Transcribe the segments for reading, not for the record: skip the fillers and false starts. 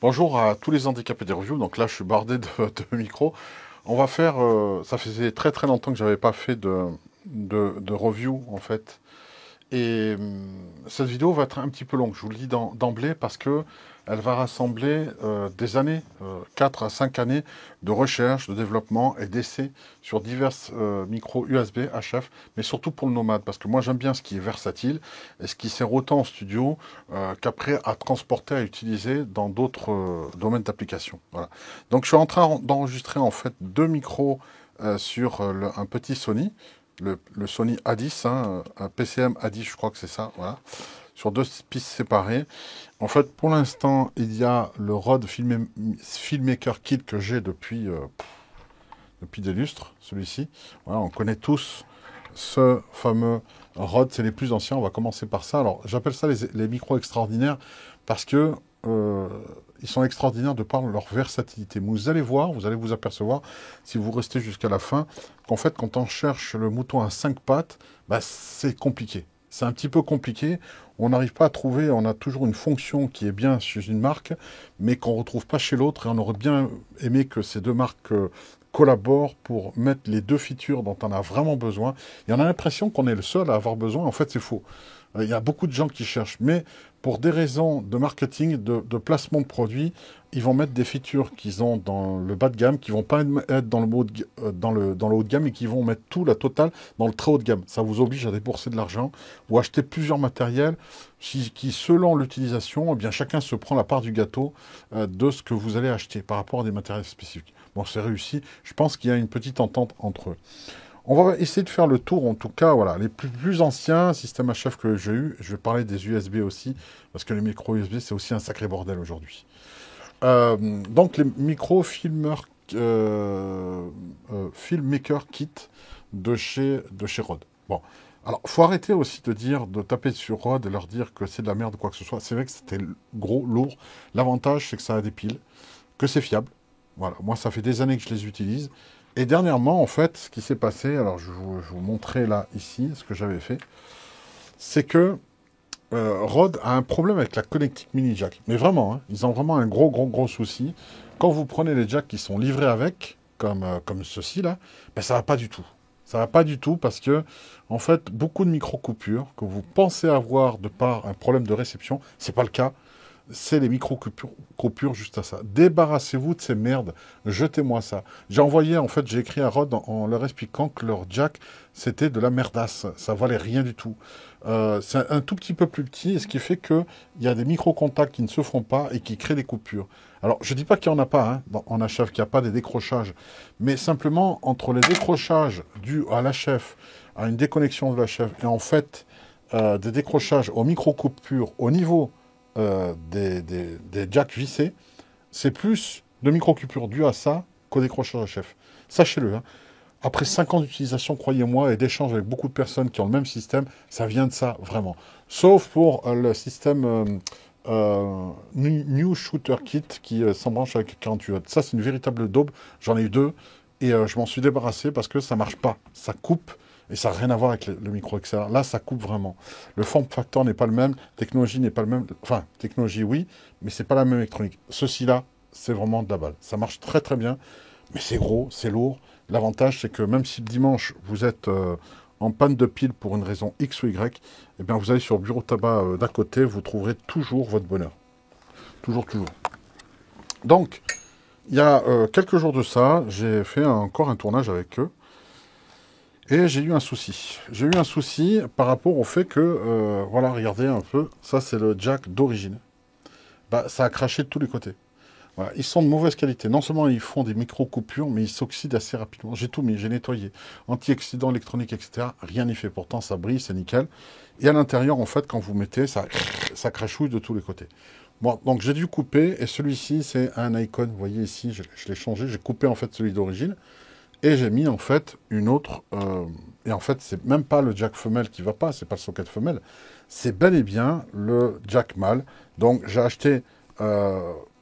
Bonjour à tous les handicapés des reviews. Donc là, je suis bardé de micros. On va faire. Ça faisait très très longtemps que j'avais pas fait de review en fait. Et cette vidéo va être un petit peu longue. Je vous le dis d'emblée parce que elle va rassembler des années, 4 à 5 années de recherche, de développement et d'essais sur divers micros USB, HF, mais surtout pour le nomade. Parce que moi, j'aime bien ce qui est versatile et ce qui sert autant en studio qu'après à transporter, à utiliser dans d'autres domaines d'application. Voilà. Donc, je suis en train d'enregistrer en fait deux micros sur un petit Sony. Le Sony A10, hein, un PCM A10, je crois que c'est ça, voilà, sur deux pistes séparées. En fait, pour l'instant, il y a le Rode Filmmaker Kit que j'ai depuis des lustres, celui-ci. Voilà, on connaît tous ce fameux Rode, c'est les plus anciens, on va commencer par ça. Alors, j'appelle ça les micros extraordinaires parce que euh, ils sont extraordinaires de par leur versatilité. Vous allez voir, vous allez vous apercevoir, si vous restez jusqu'à la fin, qu'en fait, quand on cherche le mouton à 5 pattes, bah, c'est compliqué. C'est un petit peu compliqué. On n'arrive pas à trouver, on a toujours une fonction qui est bien chez une marque, mais qu'on ne retrouve pas chez l'autre. Et on aurait bien aimé que ces deux marques collaborent pour mettre les deux features dont on a vraiment besoin. Et on a l'impression qu'on est le seul à avoir besoin. En fait, c'est faux. Il y a beaucoup de gens qui cherchent, mais pour des raisons de marketing, de placement de produits, ils vont mettre des features qu'ils ont dans le bas de gamme, qui vont pas être dans dans le haut de gamme, et qui vont mettre tout, la totale, dans le très haut de gamme. Ça vous oblige à débourser de l'argent ou acheter plusieurs matériels qui selon l'utilisation, eh bien, chacun se prend la part du gâteau de ce que vous allez acheter par rapport à des matériels spécifiques. Bon, c'est réussi. Je pense qu'il y a une petite entente entre eux. On va essayer de faire le tour, en tout cas, voilà, les plus anciens systèmes HF que j'ai eu. Je vais parler des USB aussi, parce que les micros USB, c'est aussi un sacré bordel aujourd'hui. Donc, les micros Filmmaker Kit de chez Rode. Bon, alors, faut arrêter aussi de dire, de taper sur Rode et leur dire que c'est de la merde ou quoi que ce soit. C'est vrai que c'était gros, lourd. L'avantage, c'est que ça a des piles, que c'est fiable. Voilà, moi, ça fait des années que je les utilise. Et dernièrement, en fait, ce qui s'est passé, alors je vous montrer là, ici, ce que j'avais fait, c'est que Rode a un problème avec la connectique mini jack. Mais vraiment, hein, ils ont vraiment un gros, gros, gros souci. Quand vous prenez les jacks qui sont livrés avec, comme ceci là, ben, ça va pas du tout. Ça va pas du tout parce que, en fait, beaucoup de micro-coupures que vous pensez avoir de par un problème de réception, c'est pas le cas. C'est les micro-coupures juste à ça. Débarrassez-vous de ces merdes. Jetez-moi ça. J'ai envoyé, en fait, j'ai écrit à Rod en leur expliquant que leur jack, c'était de la merdasse. Ça valait rien du tout. C'est un tout petit peu plus petit, et ce qui fait qu'il y a des micro-contacts qui ne se font pas et qui créent des coupures. Alors, je ne dis pas qu'il n'y en a pas hein, en HF, qu'il n'y a pas des décrochages, mais simplement entre les décrochages dus à l'HF, à une déconnexion de l'HF, et en fait, des décrochages aux micro-coupures au niveau des jacks vissés, c'est plus de micro-coupures dues à ça qu'au décrochage HF. Sachez-le, hein. Après 5 ans d'utilisation, croyez-moi, et d'échanges avec beaucoup de personnes qui ont le même système, ça vient de ça, vraiment. Sauf pour le système New Shooter Kit qui s'embranche avec 48 watts. Ça, c'est une véritable daube. J'en ai eu deux et je m'en suis débarrassé parce que ça marche pas. Ça coupe et ça n'a rien à voir avec le micro XLR. Là, ça coupe vraiment. Le form factor n'est pas le même, technologie n'est pas le même. Enfin, technologie, oui, mais c'est pas la même électronique. Ceci-là, c'est vraiment de la balle. Ça marche très très bien, mais c'est gros, c'est lourd. L'avantage, c'est que même si le dimanche, vous êtes en panne de pile pour une raison X ou Y, eh bien, vous allez sur le bureau de tabac d'à côté, vous trouverez toujours votre bonheur. Toujours, toujours. Donc, il y a quelques jours de ça, j'ai fait encore un tournage avec eux. Et j'ai eu un souci. J'ai eu un souci par rapport au fait que, voilà, regardez un peu, ça c'est le jack d'origine. Bah, ça a craché de tous les côtés. Voilà. Ils sont de mauvaise qualité. Non seulement ils font des micro-coupures, mais ils s'oxydent assez rapidement. J'ai tout mis, j'ai nettoyé. Anti-oxydant électronique, etc. Rien n'y fait. Pourtant, ça brille, c'est nickel. Et à l'intérieur, en fait, quand vous mettez, ça crachouille de tous les côtés. Bon, donc j'ai dû couper. Et celui-ci, c'est un Icon. Vous voyez ici, je l'ai changé. J'ai coupé, en fait, celui d'origine. Et j'ai mis, en fait, une autre. Et en fait, c'est même pas le jack femelle qui va pas. C'est pas le socket femelle. C'est bel et bien le jack mâle. Donc, j'ai acheté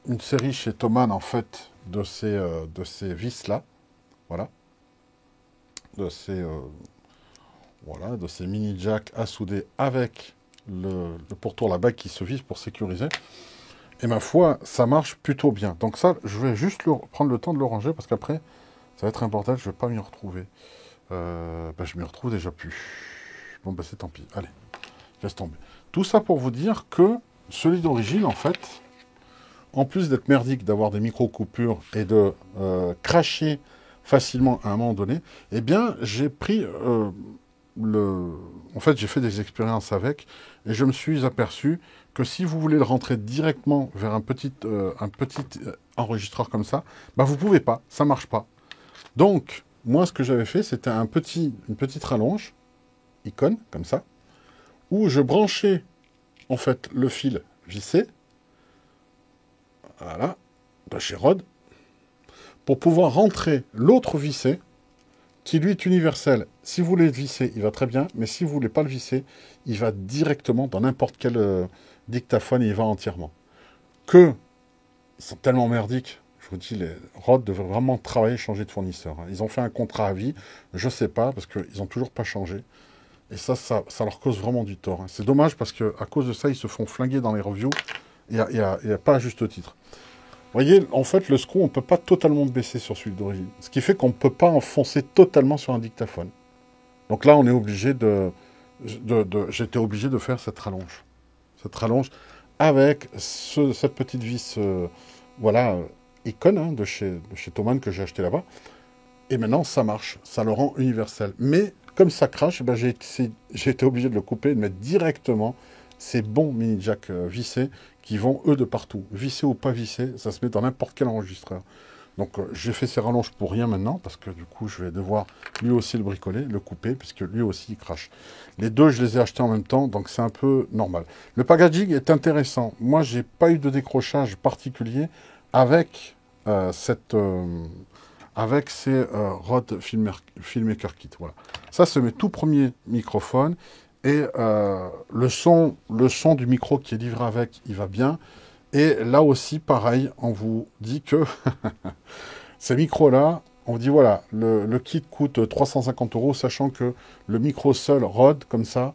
une série chez Thomann, en fait, de ces vis-là. Voilà. De ces, voilà, de ces mini-jacks à souder avec le pourtour, la bague qui se visse pour sécuriser. Et ma foi, ça marche plutôt bien. Donc ça, je vais juste prendre le temps de le ranger parce qu'après, ça va être un bordel, je ne vais pas m'y retrouver. Je m'y retrouve déjà plus. Bon, c'est tant pis. Allez, laisse tomber. Tout ça pour vous dire que celui d'origine, en fait, en plus d'être merdique, d'avoir des micro-coupures et de cracher facilement à un moment donné, eh bien, j'ai pris En fait, j'ai fait des expériences avec et je me suis aperçu que si vous voulez le rentrer directement vers un petit enregistreur comme ça, bah vous pouvez pas, ça marche pas. Donc, moi, ce que j'avais fait, c'était une petite rallonge, icône, comme ça, où je branchais, en fait, le fil vissé, voilà, de chez Rode, pour pouvoir rentrer l'autre vissé, qui lui est universel. Si vous voulez le visser, il va très bien, mais si vous voulez pas le visser, il va directement dans n'importe quel dictaphone et il va entièrement. Ils sont tellement merdiques. Je vous dis, les Rode devraient vraiment travailler, changer de fournisseur. Ils ont fait un contrat à vie, je sais pas, parce qu'ils n'ont toujours pas changé. Et ça leur cause vraiment du tort. C'est dommage parce qu'à cause de ça, ils se font flinguer dans les reviews. Il n'y a pas à juste titre. Vous voyez, en fait, le screw, on ne peut pas totalement baisser sur celui d'origine. Ce qui fait qu'on ne peut pas enfoncer totalement sur un dictaphone. Donc là, on est obligé j'étais obligé de faire cette rallonge. Cette rallonge avec cette petite vis, voilà, icône de chez Thomann que j'ai acheté là-bas. Et maintenant, ça marche. Ça le rend universel. Mais comme ça crache, ben, j'ai été obligé de le couper et de mettre directement ces bons mini jack vissés qui vont, eux, de partout. Vissés ou pas vissés, ça se met dans n'importe quel enregistreur. Donc j'ai fait ces rallonges pour rien maintenant, parce que du coup, je vais devoir lui aussi le bricoler, le couper, puisque lui aussi, il crache. Les deux, je les ai achetés en même temps, donc c'est un peu normal. Le packaging est intéressant. Moi, j'ai pas eu de décrochage particulier avec avec ces Rode Filmmaker Kit. Voilà. Ça, c'est mes tout premiers microphones. Et le son du micro qui est livré avec, il va bien. Et là aussi, pareil, on vous dit que ces micros-là, on vous dit voilà, le kit coûte 350 euros, sachant que le micro seul Rode, comme ça,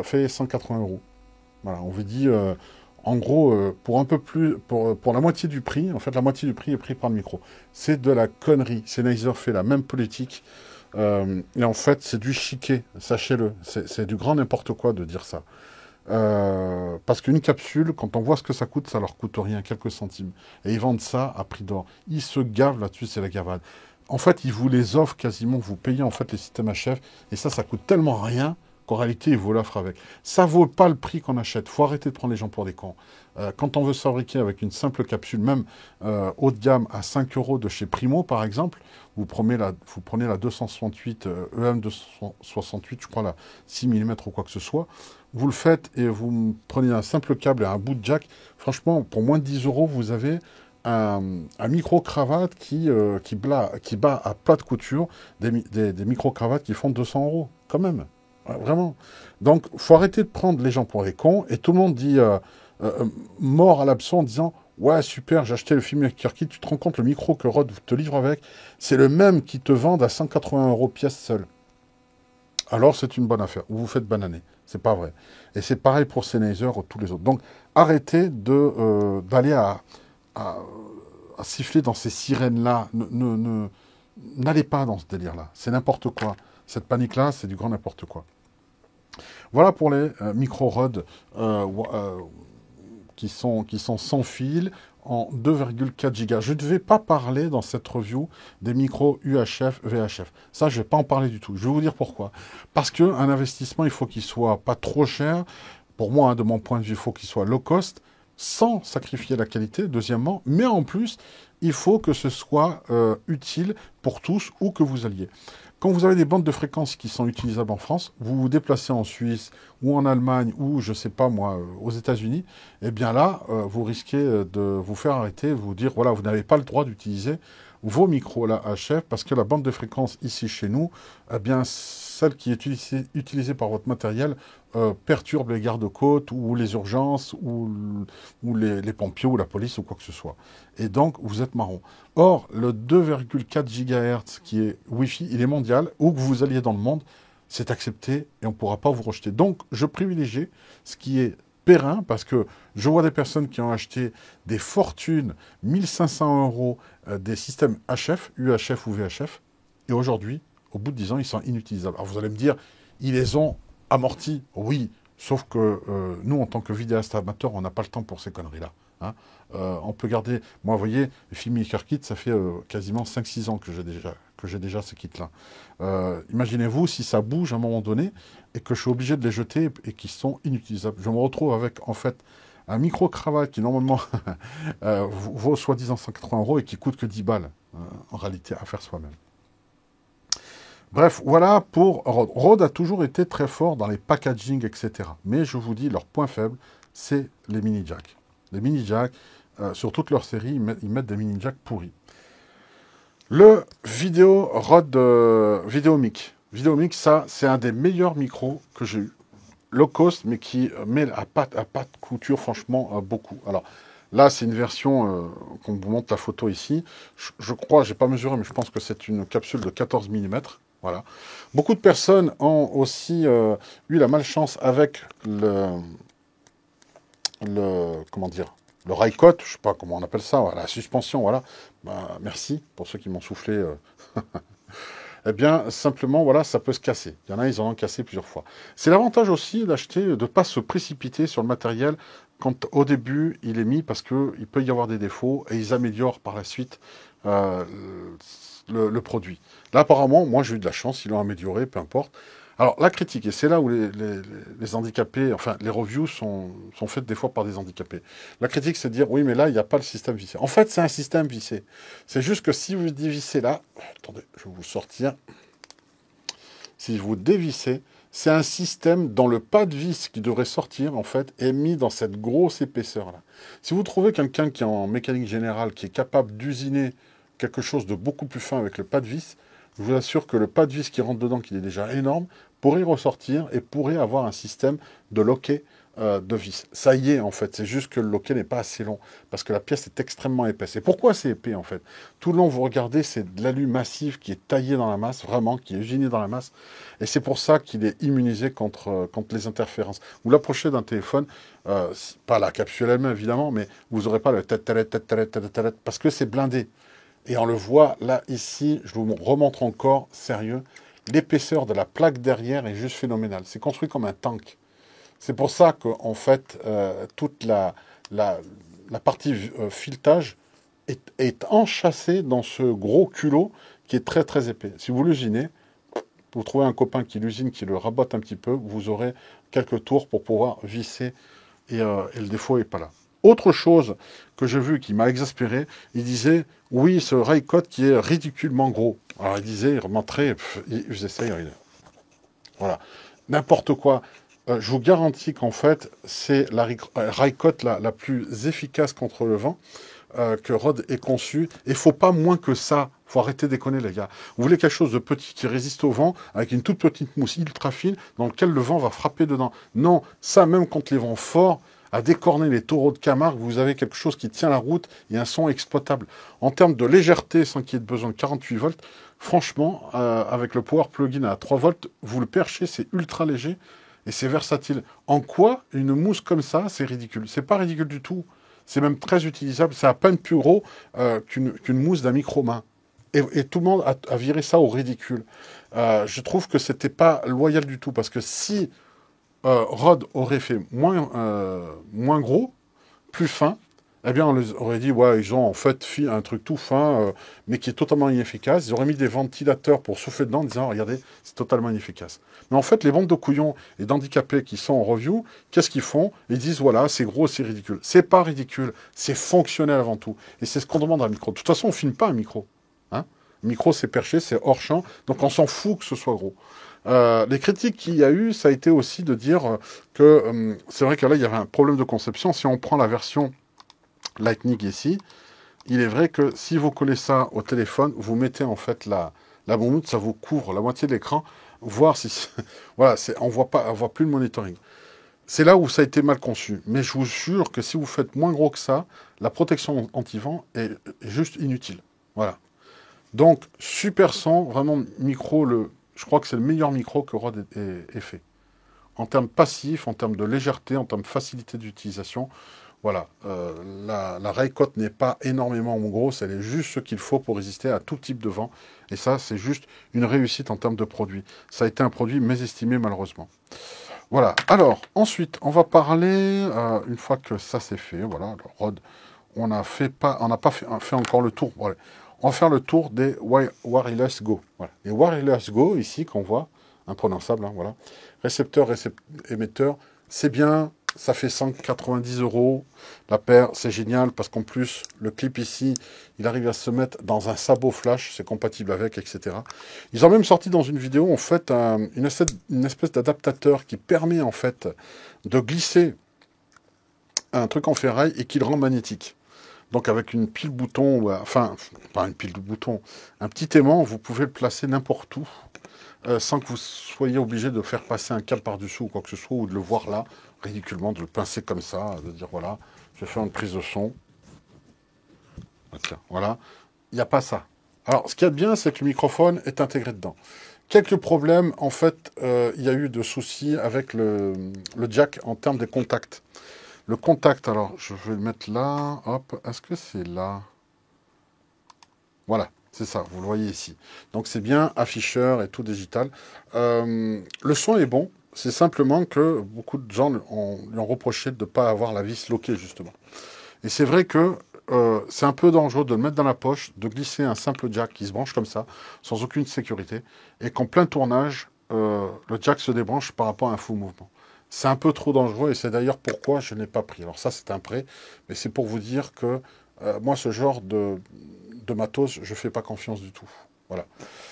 fait 180 euros. Voilà, on vous dit, en gros, pour un peu plus, pour la moitié du prix, en fait, la moitié du prix est pris par le micro. C'est de la connerie. Sennheiser fait la même politique. Et en fait, c'est du chiquet, sachez-le. C'est du grand n'importe quoi de dire ça. Parce qu'une capsule, quand on voit ce que ça coûte, ça leur coûte rien, quelques centimes. Et ils vendent ça à prix d'or. Ils se gavent là-dessus, c'est la gavade. En fait, ils vous les offrent quasiment, vous payez en fait les systèmes HF, et ça coûte tellement rien qu'en réalité, ils vous l'offrent avec. Ça vaut pas le prix qu'on achète. Faut arrêter de prendre les gens pour des cons. Quand on veut se fabriquer avec une simple capsule, même haut de gamme à 5 euros de chez Primo, par exemple, vous prenez la 268, EM268, je crois, la 6 mm ou quoi que ce soit, vous le faites et vous prenez un simple câble et un bout de jack. Franchement, pour moins de 10 euros, vous avez un micro-cravate qui bat à plat de couture des micro-cravates qui font 200 euros, quand même. Ouais, vraiment. Donc, faut arrêter de prendre les gens pour des cons. Et tout le monde dit mort à l'absent en disant ouais, super, j'ai acheté le film Kirky. Tu te rends compte, le micro que Rode te livre avec, c'est le même qui te vendent à 180 euros pièce seule. Alors, c'est une bonne affaire. Vous vous faites bananer. C'est pas vrai. Et c'est pareil pour Sennheiser ou tous les autres. Donc, arrêtez d'aller à, à siffler dans ces sirènes-là. N'allez pas dans ce délire-là. C'est n'importe quoi. Cette panique-là, c'est du grand n'importe quoi. Voilà pour les micro Rode qui sont sans fil en 2,4 Go. Je ne vais pas parler dans cette review des micros UHF, VHF. Ça, je ne vais pas en parler du tout. Je vais vous dire pourquoi. Parce qu'un investissement, il faut qu'il soit pas trop cher. Pour moi, hein, de mon point de vue, il faut qu'il soit low cost, sans sacrifier la qualité, deuxièmement. Mais en plus, il faut que ce soit utile pour tous, où que vous alliez. Quand vous avez des bandes de fréquences qui sont utilisables en France, vous vous déplacez en Suisse ou en Allemagne ou, je ne sais pas moi, aux États-Unis, eh bien là, vous risquez de vous faire arrêter, vous dire, voilà, vous n'avez pas le droit d'utiliser vos micros là HF parce que la bande de fréquence ici chez nous, eh bien, celle qui est utilisée par votre matériel perturbe les gardes-côtes ou les urgences ou les pompiers ou la police ou quoi que ce soit. Et donc, vous êtes marron. Or, le 2,4 GHz qui est Wi-Fi, il est mondial. Où que vous alliez dans le monde, c'est accepté et on ne pourra pas vous rejeter. Donc, je privilégie ce qui est périn, parce que je vois des personnes qui ont acheté des fortunes, 1500 euros, des systèmes HF, UHF ou VHF, et aujourd'hui, au bout de 10 ans, ils sont inutilisables. Alors vous allez me dire, ils les ont amortis, oui, sauf que nous, en tant que vidéaste amateur, on n'a pas le temps pour ces conneries-là. Hein. On peut garder, moi, vous voyez, les Filmmaker Kit, ça fait quasiment 5-6 ans que j'ai déjà ce kit-là. Imaginez-vous si ça bouge à un moment donné et que je suis obligé de les jeter et qu'ils sont inutilisables. Je me retrouve avec, en fait, un micro-cravate qui, normalement, vaut soi-disant 180 euros et qui coûte que 10 balles, en réalité, à faire soi-même. Bref, voilà pour Rode. Rode a toujours été très fort dans les packaging, etc. Mais je vous dis, leur point faible, c'est les mini-jacks. Les mini-jacks, sur toute leur série, ils mettent des mini-jacks pourris. Le Rode Vidéomic. Vidéomic, ça, c'est un des meilleurs micros que j'ai eu. Low cost, mais qui met à pas de couture, franchement, beaucoup. Alors, là, c'est une version, qu'on vous montre la photo ici. Je crois, j'ai pas mesuré, mais je pense que c'est une capsule de 14 mm. Voilà. Beaucoup de personnes ont aussi eu la malchance avec comment dire, le Rycote, je sais pas comment on appelle ça, voilà, la suspension, voilà. Bah, merci pour ceux qui m'ont soufflé. Eh bien, simplement, voilà, ça peut se casser. Il y en a, ils en ont cassé plusieurs fois. C'est l'avantage aussi d'acheter, de ne pas se précipiter sur le matériel quand au début il est mis, parce qu'il peut y avoir des défauts et ils améliorent par la suite euh, le produit. Là, apparemment, moi j'ai eu de la chance, ils l'ont amélioré, peu importe. Alors, la critique, et c'est là où les handicapés, enfin, les reviews sont faites des fois par des handicapés. La critique, c'est de dire, oui, mais là, il n'y a pas le système vissé. En fait, c'est un système vissé. C'est juste que si vous dévissez là, attendez, je vais vous sortir. Si vous dévissez, c'est un système dont le pas de vis qui devrait sortir, en fait, est mis dans cette grosse épaisseur-là. Si vous trouvez quelqu'un qui est en mécanique générale, qui est capable d'usiner quelque chose de beaucoup plus fin avec le pas de vis, je vous assure que le pas de vis qui rentre dedans, qui est déjà énorme, pourrait ressortir et pourrait avoir un système de loquet de vis. Ça y est, en fait. C'est juste que le loquet n'est pas assez long, parce que la pièce est extrêmement épaisse. Et pourquoi c'est épais, en fait? Tout le long, vous regardez, c'est de l'alu massif qui est taillé dans la masse, vraiment, qui est usiné dans la masse. Et c'est pour ça qu'il est immunisé contre les interférences. Vous l'approchez d'un téléphone, pas la capsule elle-même, évidemment, mais vous n'aurez pas le tête, parce que c'est blindé. Et on le voit là, ici, je vous remontre encore, sérieux, l'épaisseur de la plaque derrière est juste phénoménale. C'est construit comme un tank. C'est pour ça qu'en fait, toute la partie filetage est enchâssée dans ce gros culot qui est très très épais. Si vous l'usinez, vous trouvez un copain qui l'usine, qui le rabote un petit peu, vous aurez quelques tours pour pouvoir visser et le défaut n'est pas là. Autre chose que j'ai vu qui m'a exaspéré, il disait, oui, ce Rycote qui est ridiculement gros. Alors il disait, il remonterait, il faisait ça, voilà. N'importe quoi. Je vous garantis qu'en fait, c'est la Rycote la plus efficace contre le vent que Rode ait conçue. Et il ne faut pas moins que ça. Il faut arrêter de déconner, les gars. Vous voulez quelque chose de petit qui résiste au vent, avec une toute petite mousse ultra fine, dans laquelle le vent va frapper dedans. Non, ça, même quand les vents forts, à décorner les taureaux de Camargue, vous avez quelque chose qui tient la route et un son exploitable. En termes de légèreté, sans qu'il y ait besoin de 48 volts, franchement, avec le Power Plugin à 3 volts, vous le perchez, c'est ultra léger et c'est versatile. En quoi une mousse comme ça, c'est ridicule? C'est pas ridicule du tout. C'est même très utilisable. C'est à peine plus gros qu'une mousse d'un micro-main. Et tout le monde a viré ça au ridicule. Je trouve que c'était pas loyal du tout, parce que si Rode aurait fait moins gros, plus fin, eh bien, on les aurait dit, ouais, ils ont en fait fait un truc tout fin, mais qui est totalement inefficace. Ils auraient mis des ventilateurs pour souffler dedans en disant, regardez, c'est totalement inefficace. Mais en fait, les bandes de couillons et d'handicapés qui sont en review, qu'est-ce qu'ils font? Ils disent, voilà, c'est gros, c'est ridicule. C'est pas ridicule, c'est fonctionnel avant tout. Et c'est ce qu'on demande à un micro. De toute façon, on ne filme pas un micro. Hein, micro, c'est perché, c'est hors champ, donc on s'en fout que ce soit gros. Les critiques qu'il y a eu, ça a été aussi de dire que c'est vrai que là, il y avait un problème de conception. Si on prend la version Lightning ici, il est vrai que si vous collez ça au téléphone, vous mettez en fait la bombe, ça vous couvre la moitié de l'écran, voir si... voilà, on voit plus le monitoring. C'est là où ça a été mal conçu. Mais je vous jure que si vous faites moins gros que ça, la protection anti-vent est juste inutile. Voilà. Donc, super son, vraiment micro, je crois que c'est le meilleur micro que Rode ait fait. en termes passifs, en termes de légèreté, en termes de facilité d'utilisation. Voilà, la Raycott n'est pas énormément grosse, elle est juste ce qu'il faut pour résister à tout type de vent. Et ça, c'est juste une réussite en termes de produit. Ça a été un produit mésestimé malheureusement. Voilà, alors ensuite, on va parler, une fois que ça c'est fait, voilà, le Rode, on n'a pas fait encore le tour. Voilà. On va faire le tour des Wireless Go. Voilà. Les Wireless Go, ici, qu'on voit, imprononçable, hein, voilà. Récepteur, émetteur, c'est bien, ça fait 190 euros la paire, c'est génial, parce qu'en plus, le clip ici, il arrive à se mettre dans un sabot flash, c'est compatible avec, etc. Ils ont même sorti dans une vidéo, en fait, une espèce d'adaptateur qui permet, en fait, de glisser un truc en ferraille et qui le rend magnétique. Donc avec une pile bouton, enfin, pas une pile de boutons, un petit aimant, vous pouvez le placer n'importe où, sans que vous soyez obligé de faire passer un câble par-dessous ou quoi que ce soit, ou de le voir là, ridiculement, de le pincer comme ça, de dire voilà, je vais faire une prise de son. Voilà, il n'y a pas ça. Alors, ce qu'il y a de bien, c'est que le microphone est intégré dedans. Quelques problèmes, en fait, il y a eu de soucis avec le jack en termes des contacts. Le contact, alors, je vais le mettre là, hop, est-ce que c'est là? Voilà, c'est ça, vous le voyez ici. Donc c'est bien afficheur et tout digital. Le son est bon, c'est simplement que beaucoup de gens lui ont reproché de ne pas avoir la vis loquée, justement. Et c'est vrai que c'est un peu dangereux de le mettre dans la poche, de glisser un simple jack qui se branche comme ça, sans aucune sécurité, et qu'en plein tournage, le jack se débranche par rapport à un faux mouvement. C'est un peu trop dangereux, et c'est d'ailleurs pourquoi je n'ai pas pris. Alors ça, c'est un prêt, mais c'est pour vous dire que moi, ce genre de matos, je ne fais pas confiance du tout. Voilà.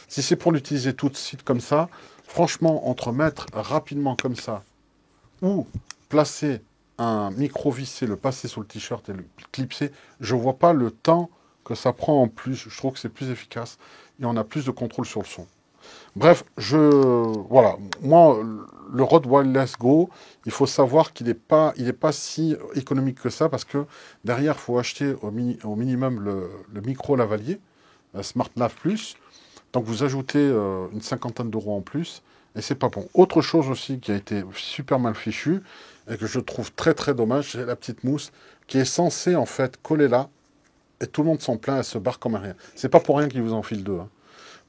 Si c'est pour l'utiliser tout de suite comme ça, franchement, entre mettre rapidement comme ça ou placer un micro vissé, le passer sur le t-shirt et le clipser, je ne vois pas le temps que ça prend en plus. Je trouve que c'est plus efficace et on a plus de contrôle sur le son. Bref, voilà, moi, le Rode Wireless Go, il faut savoir qu'il n'est pas si économique que ça parce que derrière, il faut acheter au minimum le micro lavalier, Smart Nav Plus. Donc vous ajoutez une cinquantaine d'euros en plus et c'est pas bon. Autre chose aussi qui a été super mal fichu et que je trouve très très dommage, c'est la petite mousse qui est censée en fait coller là et tout le monde s'en plaint, elle se barre comme un rien. C'est pas pour rien qu'ils vous enfilent deux, hein,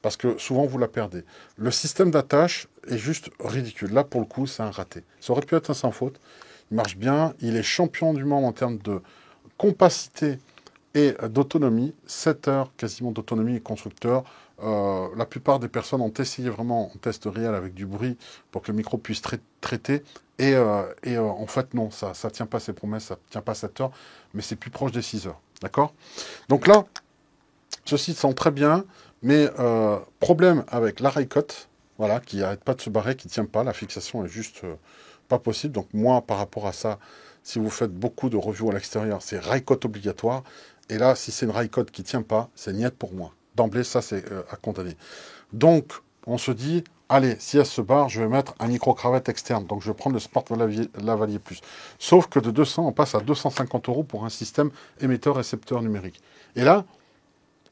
parce que souvent vous la perdez. Le système d'attache est juste ridicule. Là pour le coup c'est un raté. Ça aurait pu être un sans faute. Il marche bien, il est champion du monde en termes de compacité et d'autonomie, 7 heures quasiment d'autonomie constructeur. La plupart des personnes ont essayé vraiment en test réel avec du bruit pour que le micro puisse traiter. En fait, non, ça ne tient pas ses promesses, ça ne tient pas 7 heures, mais c'est plus proche des 6 heures. D'accord? Donc là, ceci sent très bien, mais problème avec la Raycott, voilà, qui n'arrête pas de se barrer, qui ne tient pas, la fixation est juste pas possible. Donc moi, par rapport à ça, si vous faites beaucoup de reviews à l'extérieur, c'est Raycott obligatoire. Et là, si c'est une Raycott qui ne tient pas, c'est niet pour moi. D'emblée, ça, c'est à condamner. Donc, on se dit, allez, si elle se barre, je vais mettre un micro-cravate externe. Donc, je vais prendre le Smart Lavalier Plus. Sauf que de 200, on passe à 250 euros pour un système émetteur-récepteur numérique. Et là,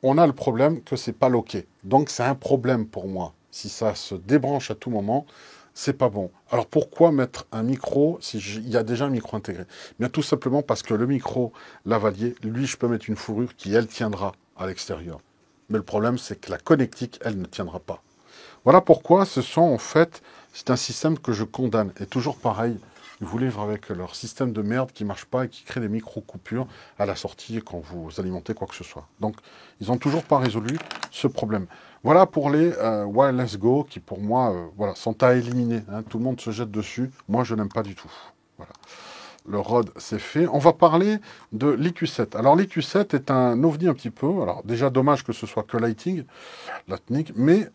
on a le problème que c'est pas loqué. Donc, c'est un problème pour moi. Si ça se débranche à tout moment, c'est pas bon. Alors pourquoi mettre un micro il y a déjà un micro intégré? Bien tout simplement parce que le micro lavalier, lui, je peux mettre une fourrure qui, elle, tiendra à l'extérieur. Mais le problème, c'est que la connectique, elle, ne tiendra pas. Voilà pourquoi c'est un système que je condamne. Et toujours pareil, ils vous livrent avec leur système de merde qui ne marche pas et qui crée des micro-coupures à la sortie quand vous alimentez quoi que ce soit. Donc, ils n'ont toujours pas résolu ce problème. Voilà pour les Wireless Go qui, pour moi, voilà, sont à éliminer, hein. Tout le monde se jette dessus. Moi, je n'aime pas du tout. Voilà. Le Rode, c'est fait. On va parler de l'IQ7. Alors, l'IQ7 est un ovni un petit peu. Alors, déjà, dommage que ce soit que Lightning, mais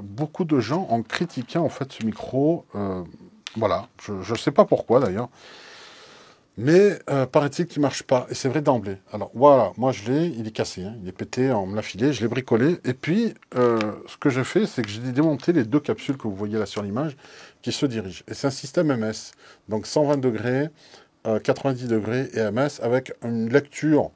beaucoup de gens ont critiqué, en fait, ce micro. Voilà, je ne sais pas pourquoi, d'ailleurs. Mais paraît-il qu'il ne marche pas. Et c'est vrai d'emblée. Alors voilà, moi je l'ai, il est cassé, hein, il est pété, on me l'a filé, je l'ai bricolé. Et puis, ce que j'ai fait, c'est que j'ai démonté les deux capsules que vous voyez là sur l'image qui se dirigent. Et c'est un système MS. Donc 120 degrés, 90 degrés et MS avec une lecture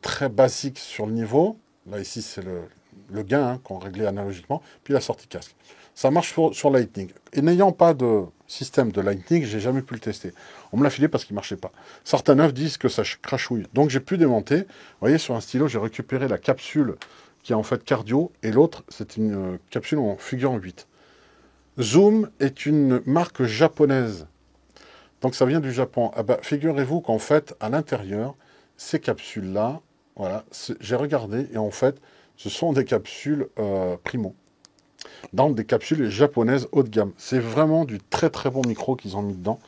très basique sur le niveau. Là, ici, c'est le gain qu'on réglait analogiquement. Puis la sortie casque. Ça marche sur Lightning. Et n'ayant pas de système de Lightning, j'ai jamais pu le tester. On me l'a filé parce qu'il marchait pas. Certains neufs disent que ça crachouille. Donc j'ai pu démonter. Vous voyez, sur un stylo, j'ai récupéré la capsule qui est en fait cardio, et l'autre, c'est une capsule en figure en 8. Zoom est une marque japonaise. Donc ça vient du Japon. Ah bah, figurez-vous qu'en fait, à l'intérieur, ces capsules-là, voilà, j'ai regardé, et en fait, ce sont des capsules primo. Dans des capsules japonaises haut de gamme. C'est vraiment du très très bon micro qu'ils ont mis dedans.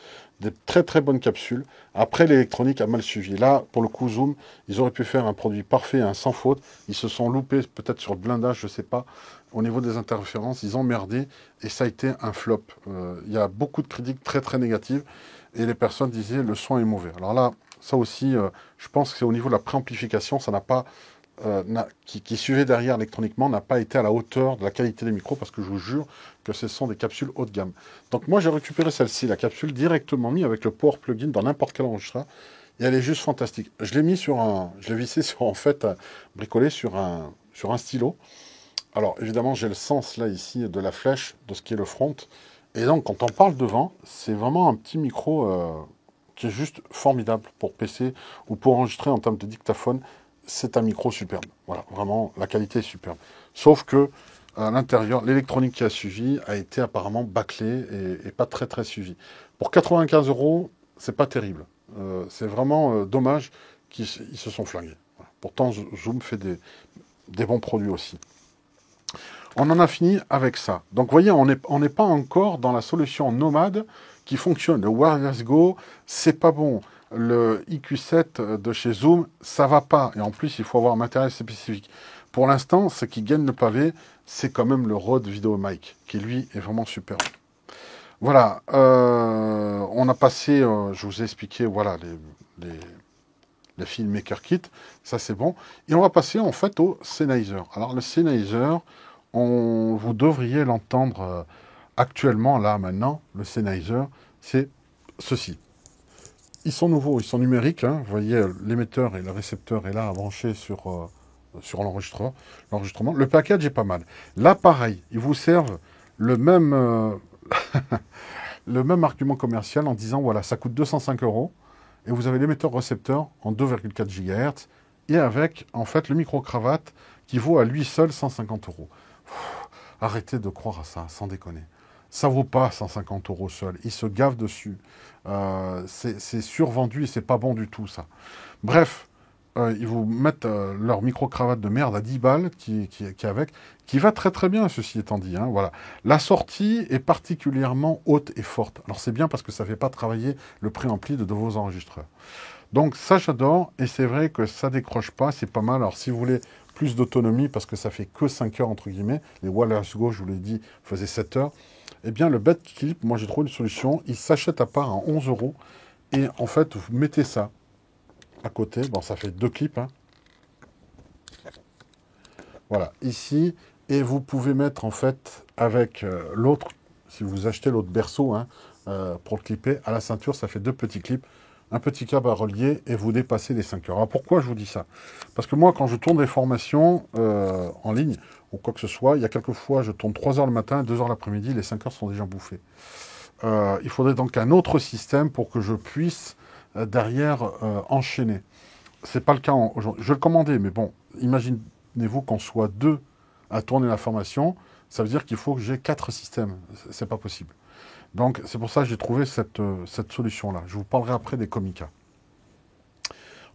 Des très très bonnes capsules. Après, l'électronique a mal suivi. Là, pour le coup, Zoom, ils auraient pu faire un produit parfait, un sans faute. Ils se sont loupés peut-être sur le blindage, je ne sais pas. Au niveau des interférences, ils ont merdé et ça a été un flop. Il y a beaucoup de critiques très très négatives et les personnes disaient le son est mauvais. Alors là, ça aussi, je pense que c'est au niveau de la préamplification, ça n'a pas qui suivait derrière électroniquement n'a pas été à la hauteur de la qualité des micros parce que je vous jure que ce sont des capsules haut de gamme. Donc moi j'ai récupéré celle-ci, la capsule directement mise avec le Power Plugin dans n'importe quel enregistreur et elle est juste fantastique. Je l'ai mis je l'ai vissé sur en fait bricolé sur un stylo. Alors évidemment j'ai le sens là ici de la flèche de ce qui est le front et donc quand on parle devant c'est vraiment un petit micro qui est juste formidable pour PC ou pour enregistrer en termes de dictaphone. C'est un micro superbe. Voilà, vraiment, la qualité est superbe. Sauf que à l'intérieur, l'électronique qui a suivi a été apparemment bâclée et pas très très suivie. Pour 95 euros, c'est pas terrible. C'est vraiment dommage qu'ils se sont flingués. Voilà. Pourtant, Zoom fait des bons produits aussi. On en a fini avec ça. Donc, vous voyez, on n'est pas encore dans la solution nomade qui fonctionne. Le Wireless Go, c'est pas bon. Le IQ7 de chez Zoom, ça va pas. Et en plus, il faut avoir un matériel spécifique. Pour l'instant, ce qui gagne le pavé, c'est quand même le Rode VideoMic, qui lui est vraiment super. Voilà, on a passé, je vous ai expliqué, voilà, les Filmmaker Kit, ça c'est bon. Et on va passer en fait au Sennheiser. Alors le Sennheiser, vous devriez l'entendre actuellement, là, maintenant, le Sennheiser, c'est ceci. Ils sont nouveaux, ils sont numériques. Hein. Vous voyez, l'émetteur et le récepteur est là à brancher sur l'enregistrement. Le package est pas mal. Là, pareil, ils vous servent le même, le même argument commercial en disant, voilà, ça coûte 205 euros et vous avez l'émetteur-récepteur en 2,4 GHz et avec, en fait, le micro-cravate qui vaut à lui seul 150 euros. Arrêtez de croire à ça, sans déconner. Ça vaut pas 150 euros seul. Ils se gavent dessus. C'est survendu et c'est pas bon du tout, ça. Bref, ils vous mettent leur micro-cravate de merde à 10 balles qui avec, qui va très très bien, ceci étant dit. Hein, voilà. La sortie est particulièrement haute et forte. Alors c'est bien parce que ça ne fait pas travailler le préampli de vos enregistreurs. Donc ça j'adore, et c'est vrai que ça décroche pas, c'est pas mal. Alors si vous voulez plus d'autonomie, parce que ça fait que 5 heures entre guillemets, les Wireless Go, je vous l'ai dit, faisaient 7 heures, eh bien le bed clip, moi j'ai trouvé une solution, il s'achète à part à 11 euros, et en fait vous mettez ça à côté, bon ça fait 2 clips, hein. Voilà, ici, et vous pouvez mettre en fait avec l'autre, si vous achetez l'autre berceau, hein, pour le clipper, à la ceinture, ça fait 2 petits clips, un petit câble à relier et vous dépassez les 5 heures. Alors pourquoi je vous dis ça? Parce que moi, quand je tourne des formations en ligne ou quoi que ce soit, il y a quelques fois, je tourne 3 heures le matin, 2 heures l'après-midi, les 5 heures sont déjà bouffées. Il faudrait donc un autre système pour que je puisse derrière enchaîner. C'est pas le cas aujourd'hui. Je vais le commander, mais bon, imaginez-vous qu'on soit 2 à tourner la formation, ça veut dire qu'il faut que j'ai 4 systèmes. C'est pas possible. Donc, c'est pour ça que j'ai trouvé cette solution-là. Je vous parlerai après des Comica.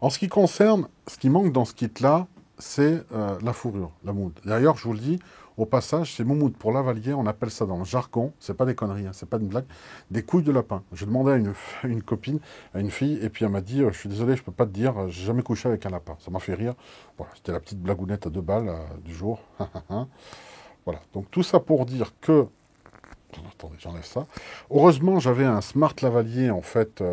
En ce qui concerne, ce qui manque dans ce kit-là, c'est la fourrure, la moumoute. D'ailleurs, je vous le dis, au passage, c'est moumoute pour lavalier, on appelle ça dans le jargon, c'est pas des conneries, hein, c'est pas une blague, des couilles de lapin. J'ai demandé à une copine, à une fille, et puis elle m'a dit, je suis désolé, je peux pas te dire, j'ai jamais couché avec un lapin. Ça m'a fait rire. Voilà, c'était la petite blagounette à 2 balles du jour. Voilà, donc tout ça pour dire que attendez, j'enlève ça. Heureusement, j'avais un smart lavalier, en fait,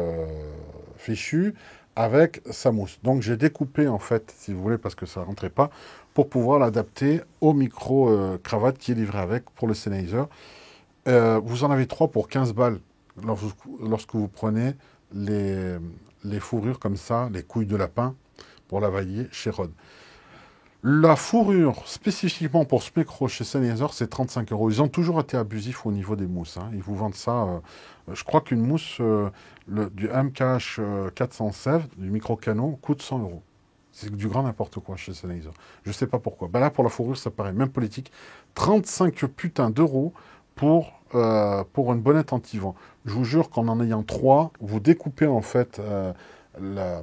fichu, avec sa mousse. Donc, j'ai découpé, en fait, si vous voulez, parce que ça ne rentrait pas, pour pouvoir l'adapter au micro-cravate qui est livré avec pour le Sennheiser. Vous en avez 3 pour 15 balles lorsque vous prenez les fourrures comme ça, les couilles de lapin, pour lavalier chez Rode. La fourrure, spécifiquement pour ce micro chez Sennheiser, c'est 35 euros. Ils ont toujours été abusifs au niveau des mousses, hein. Ils vous vendent ça. Je crois qu'une mousse du MKH 416, du micro canon, coûte 100 euros. C'est du grand n'importe quoi chez Sennheiser. Je ne sais pas pourquoi. Ben là, pour la fourrure, ça paraît même politique. 35 putains d'euros pour une bonnette anti-vent. Je vous jure qu'en en ayant trois, vous découpez en fait la,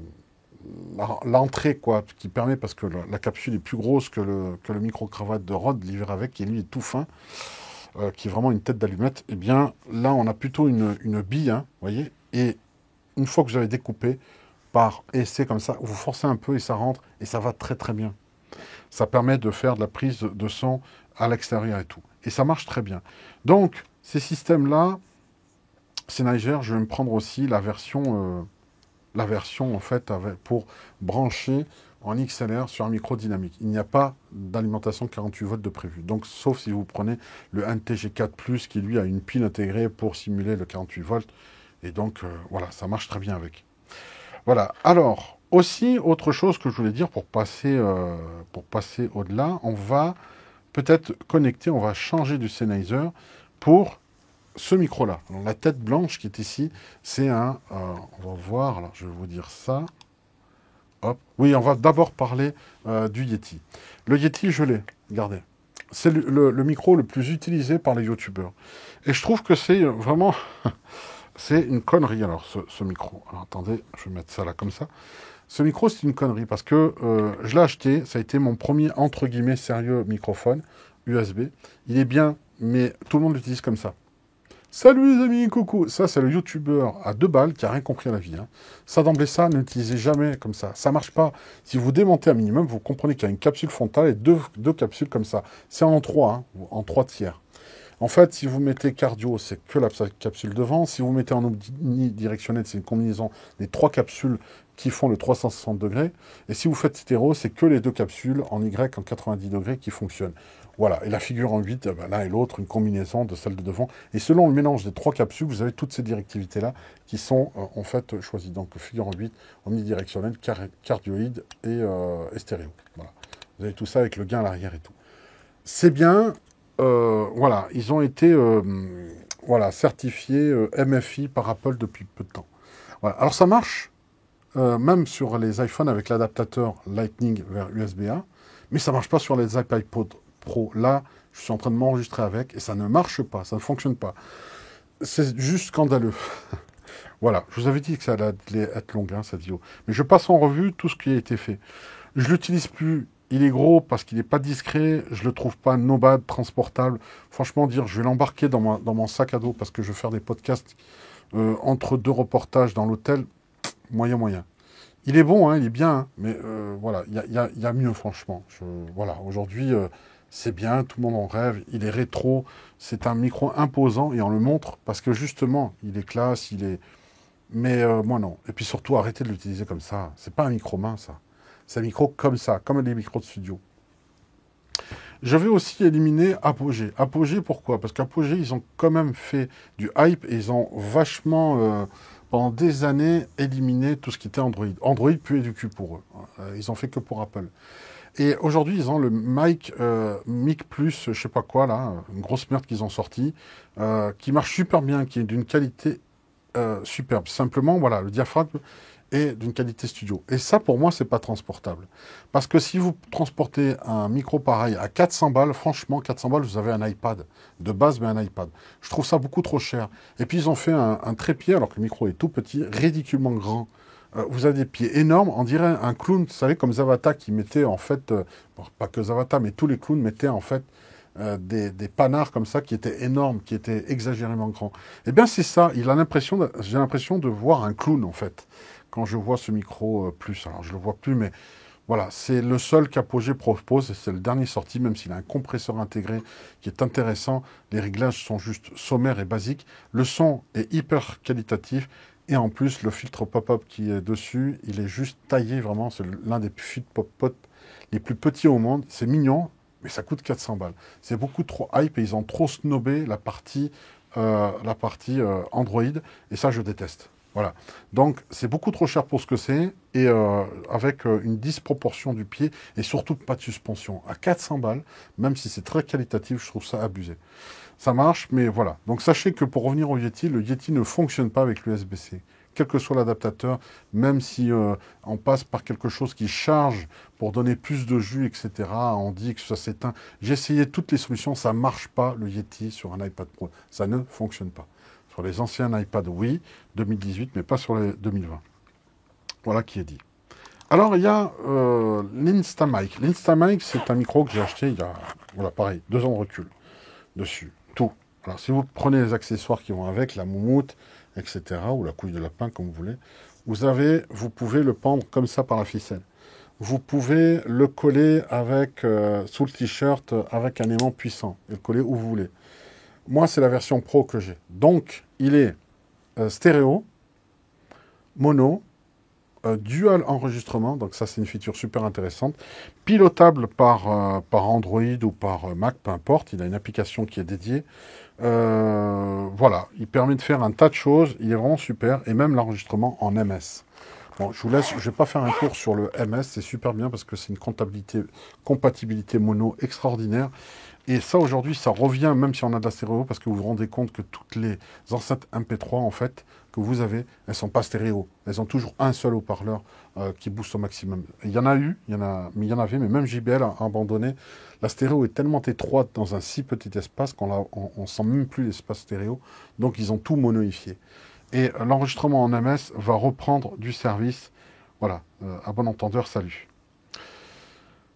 l'entrée, quoi, qui permet, parce que la capsule est plus grosse que le micro-cravate de Rode, livré avec, qui lui est tout fin, qui est vraiment une tête d'allumette, et bien là, on a plutôt une bille, hein, vous voyez, et une fois que vous avez découpé, par essai comme ça, vous forcez un peu et ça rentre, et ça va très très bien. Ça permet de faire de la prise de son à l'extérieur et tout. Et ça marche très bien. Donc, ces systèmes-là, Sennheiser, je vais me prendre aussi la version en fait pour brancher en XLR sur un micro dynamique. Il n'y a pas d'alimentation 48 volts de prévu. Donc, sauf si vous prenez le NTG4+, qui lui a une pile intégrée pour simuler le 48 volts. Et donc, voilà, ça marche très bien avec. Voilà. Alors, aussi, autre chose que je voulais dire pour passer au-delà, on va peut-être connecter, on va changer du Sennheiser pour ce micro-là. Alors, la tête blanche qui est ici, c'est on va voir, alors je vais vous dire ça. Hop. Oui, on va d'abord parler du Yeti. Le Yeti, je l'ai, regardez. C'est le micro le plus utilisé par les youtubeurs. Et je trouve que c'est vraiment... c'est une connerie, alors, ce micro. Alors, attendez, je vais mettre ça là, comme ça. Ce micro, c'est une connerie, parce que je l'ai acheté, ça a été mon premier, entre guillemets, sérieux microphone USB. Il est bien, mais tout le monde l'utilise comme ça. Salut les amis, coucou. Ça, c'est le youtubeur à 2 balles qui a rien compris à la vie, hein. Ça, d'emblée, ça, n'utilisez jamais comme ça. Ça marche pas. Si vous démontez un minimum, vous comprenez qu'il y a une capsule frontale et deux capsules comme ça. C'est en 3, hein, en 3 tiers. En fait, si vous mettez cardio, c'est que la capsule devant. Si vous mettez en omnidirectionnel, c'est une combinaison des 3 capsules qui font le 360 degrés. Et si vous faites stéréo, c'est que les 2 capsules en Y en 90 degrés qui fonctionnent. Voilà. Et la figure en 8, ben, l'un et l'autre, une combinaison de celle de devant. Et selon le mélange des 3 capsules, vous avez toutes ces directivités-là qui sont en fait choisies. Donc figure en 8, omnidirectionnel, cardioïde et stéréo. Voilà. Vous avez tout ça avec le gain à l'arrière et tout. C'est bien. Voilà, ils ont été certifiés MFI par Apple depuis peu de temps. Voilà. Alors ça marche, même sur les iPhones avec l'adaptateur Lightning vers USB-A, mais ça marche pas sur les iPad Pro. Là, je suis en train de m'enregistrer avec et ça ne marche pas, ça ne fonctionne pas. C'est juste scandaleux. Voilà, je vous avais dit que ça allait être long, hein, cette vidéo. Mais je passe en revue tout ce qui a été fait. Je l'utilise plus. Il est gros parce qu'il n'est pas discret. Je le trouve pas nomade, transportable. Franchement, dire je vais l'embarquer dans mon sac à dos parce que je vais faire des podcasts entre 2 reportages dans l'hôtel, moyen. Il est bon, hein, il est bien, hein, mais voilà, il y a mieux, franchement. Voilà, aujourd'hui, c'est bien, tout le monde en rêve. Il est rétro, c'est un micro imposant et on le montre parce que justement, il est classe, il est... Mais moi, non. Et puis surtout, arrêtez de l'utiliser comme ça. C'est pas un micro main, ça. C'est un micro comme ça, comme des micros de studio. Je vais aussi éliminer Apogee. Apogee, pourquoi? Parce qu'Apogee, ils ont quand même fait du hype et ils ont vachement, pendant des années, éliminé tout ce qui était Android. Android puait du cul pour eux. Ils ont fait que pour Apple. Et aujourd'hui, ils ont le Mic Plus, je sais pas quoi, là, une grosse merde qu'ils ont sorti, qui marche super bien, qui est d'une qualité superbe. Simplement, voilà, le diaphragme est d'une qualité studio. Et ça, pour moi, c'est pas transportable. Parce que si vous transportez un micro pareil à 400 balles, franchement, 400 balles, vous avez un iPad. De base, mais un iPad. Je trouve ça beaucoup trop cher. Et puis, ils ont fait un trépied, alors que le micro est tout petit, ridiculement grand. Vous avez des pieds énormes, on dirait un clown, vous savez, comme Zavata, qui mettait, en fait, bon, pas que Zavata, mais tous les clowns mettaient, en fait, des panards comme ça qui étaient énormes, qui étaient exagérément grands. Eh bien, c'est ça. J'ai l'impression de voir un clown, en fait, quand je vois ce micro plus. Alors, je le vois plus, mais voilà, c'est le seul qu'Apogee propose, et c'est le dernier sorti, même s'il a un compresseur intégré qui est intéressant. Les réglages sont juste sommaires et basiques. Le son est hyper qualitatif. Et en plus, le filtre pop-up qui est dessus, il est juste taillé, vraiment. C'est l'un des filtres pop-up les plus petits au monde. C'est mignon, mais ça coûte 400 balles. C'est beaucoup trop hype et ils ont trop snobé la partie Android. Et ça, je déteste. Voilà. Donc, c'est beaucoup trop cher pour ce que c'est. et avec une disproportion du pied et surtout pas de suspension. À 400 balles, même si c'est très qualitatif, je trouve ça abusé. Ça marche, mais voilà. Donc sachez que pour revenir au Yeti, le Yeti ne fonctionne pas avec l'USB-C. Quel que soit l'adaptateur, même si on passe par quelque chose qui charge pour donner plus de jus, etc., on dit que ça s'éteint. J'ai essayé toutes les solutions, ça ne marche pas le Yeti sur un iPad Pro. Ça ne fonctionne pas. Sur les anciens iPad, oui, 2018, mais pas sur les 2020. Voilà qui est dit. Alors, il y a l'Instamic. L'Instamic, c'est un micro que j'ai acheté il y a, voilà, pareil, 2 ans de recul dessus. Tout. Alors, si vous prenez les accessoires qui vont avec, la moumoute, etc., ou la couille de lapin, comme vous voulez, vous pouvez le pendre comme ça par la ficelle. Vous pouvez le coller avec, sous le t-shirt avec un aimant puissant, et le coller où vous voulez. Moi, c'est la version pro que j'ai. Donc, il est stéréo, mono, dual enregistrement, donc ça c'est une feature super intéressante, pilotable par Android ou par Mac, peu importe, il a une application qui est dédiée. Voilà, il permet de faire un tas de choses, il est vraiment super, et même l'enregistrement en MS. Bon, je vous laisse, je ne vais pas faire un cours sur le MS, c'est super bien parce que c'est une compatibilité mono extraordinaire. Et ça, aujourd'hui, ça revient, même si on a de la stéréo, parce que vous vous rendez compte que toutes les enceintes MP3, en fait, que vous avez, elles ne sont pas stéréo. Elles ont toujours un seul haut-parleur qui booste au maximum. Il y en a eu, il y en avait, mais même JBL a abandonné. La stéréo est tellement étroite dans un si petit espace qu'on ne sent même plus l'espace stéréo. Donc, ils ont tout monoïfié. Et l'enregistrement en MS va reprendre du service. Voilà, à bon entendeur, salut.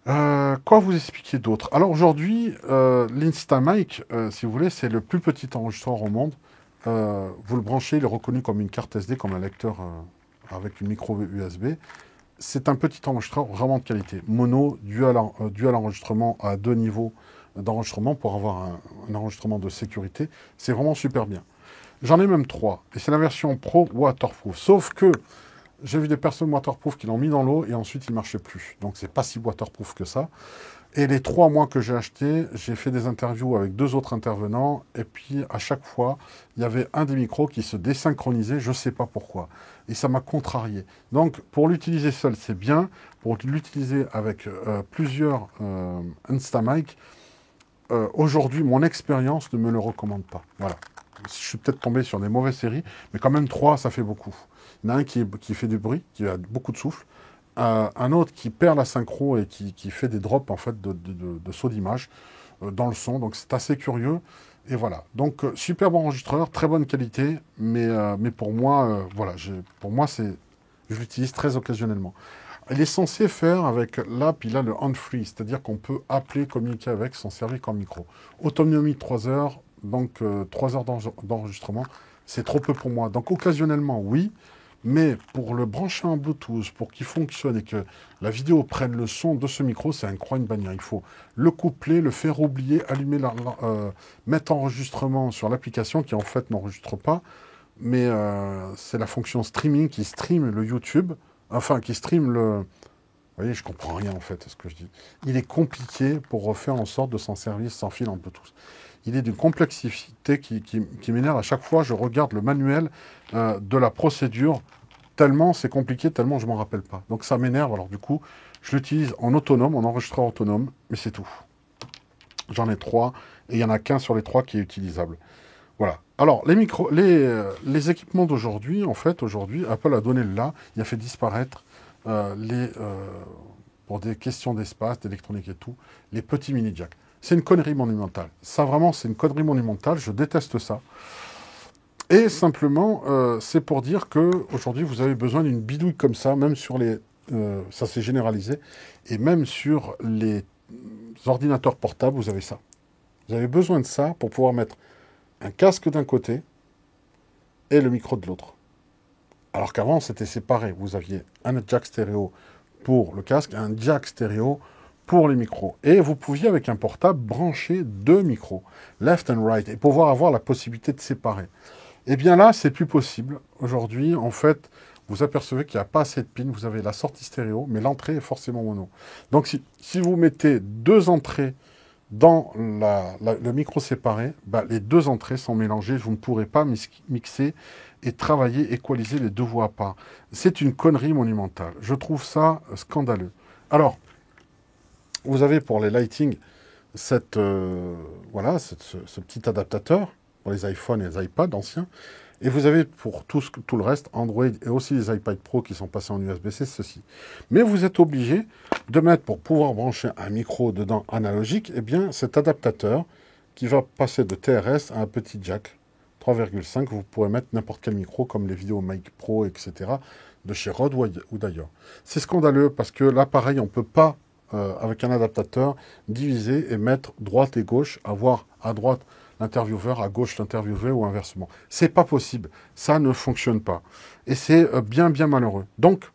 Quoi vous expliquer d'autre? Alors aujourd'hui, l'Instamic, si vous voulez, c'est le plus petit enregistreur au monde. Vous le branchez, il est reconnu comme une carte SD, comme un lecteur avec une micro USB. C'est un petit enregistreur vraiment de qualité. Mono, dual enregistrement à 2 niveaux d'enregistrement pour avoir un enregistrement de sécurité. C'est vraiment super bien. J'en ai même 3. Et c'est la version Pro Waterproof. Sauf que j'ai vu des personnes waterproof qui l'ont mis dans l'eau et ensuite il ne marchait plus. Donc c'est pas si waterproof que ça. Et les 3 mois que j'ai acheté, j'ai fait des interviews avec 2 autres intervenants. Et puis à chaque fois, il y avait un des micros qui se désynchronisait, je ne sais pas pourquoi. Et ça m'a contrarié. Donc pour l'utiliser seul, c'est bien. Pour l'utiliser avec plusieurs Instamic, aujourd'hui, mon expérience ne me le recommande pas. Voilà. Je suis peut-être tombé sur des mauvaises séries, mais quand même 3, ça fait beaucoup. Il y en a un qui fait du bruit, qui a beaucoup de souffle. Un autre qui perd la synchro et qui fait des drops en fait, de sauts d'image dans le son. Donc c'est assez curieux. Et voilà. Donc superbe enregistreur, très bonne qualité, mais pour moi, voilà, pour moi, je l'utilise très occasionnellement. Il est censé faire avec l'app, il a le hand-free, c'est-à-dire qu'on peut appeler, communiquer avec, s'en servir comme micro. Autonomie de 3 heures, donc 3 heures d'enregistrement, c'est trop peu pour moi. Donc occasionnellement, oui, mais pour le brancher en Bluetooth, pour qu'il fonctionne et que la vidéo prenne le son de ce micro, c'est un croix, une bannière. Il faut le coupler, le faire oublier, allumer, mettre enregistrement sur l'application qui en fait n'enregistre pas, mais c'est la fonction streaming qui stream le YouTube, enfin qui stream le... Vous voyez, je comprends rien en fait à ce que je dis. Il est compliqué pour faire en sorte de s'en servir sans fil en Bluetooth. Il est d'une complexité qui m'énerve. À chaque fois, je regarde le manuel de la procédure, tellement c'est compliqué, tellement je m'en rappelle pas. Donc ça m'énerve. Alors du coup, je l'utilise en autonome, en enregistreur autonome, mais c'est tout. J'en ai 3, et il n'y en a qu'un sur les 3 qui est utilisable. Voilà. Alors, les équipements d'aujourd'hui, en fait, aujourd'hui, Apple a donné le là, il a fait disparaître pour des questions d'espace, d'électronique et tout, les petits mini-jacks. C'est une connerie monumentale. Ça, vraiment, c'est une connerie monumentale. Je déteste ça. Et simplement, c'est pour dire qu'aujourd'hui, vous avez besoin d'une bidouille comme ça, même sur les... ça s'est généralisé. Et même sur les ordinateurs portables, vous avez ça. Vous avez besoin de ça pour pouvoir mettre un casque d'un côté et le micro de l'autre. Alors qu'avant, c'était séparé. Vous aviez un jack stéréo pour le casque, un jack stéréo pour les micros. Et vous pouviez, avec un portable, brancher 2 micros, left and right, et pouvoir avoir la possibilité de séparer. Eh bien là, c'est plus possible. Aujourd'hui, en fait, vous apercevez qu'il n'y a pas assez de pins. Vous avez la sortie stéréo, mais l'entrée est forcément mono. Donc, si vous mettez 2 entrées dans le micro séparé, bah, les deux entrées sont mélangées. Vous ne pourrez pas mixer et travailler, équaliser les deux voix à part. C'est une connerie monumentale. Je trouve ça scandaleux. Alors, vous avez pour les lighting voilà, ce petit adaptateur pour les iPhones et les iPads anciens. Et vous avez pour tout le reste, Android et aussi les iPad Pro qui sont passés en USB-C, ceci. Mais vous êtes obligé de mettre, pour pouvoir brancher un micro dedans analogique, eh bien, cet adaptateur qui va passer de TRS à un petit jack 3,5. Vous pourrez mettre n'importe quel micro, comme les vidéos Mic Pro, etc., de chez Rode ou d'ailleurs. C'est scandaleux parce que là, pareil, on ne peut pas, avec un adaptateur, diviser et mettre droite et gauche, avoir à droite l'intervieweur, à gauche l'interviewé ou inversement. C'est pas possible. Ça ne fonctionne pas. Et c'est bien, bien malheureux. Donc,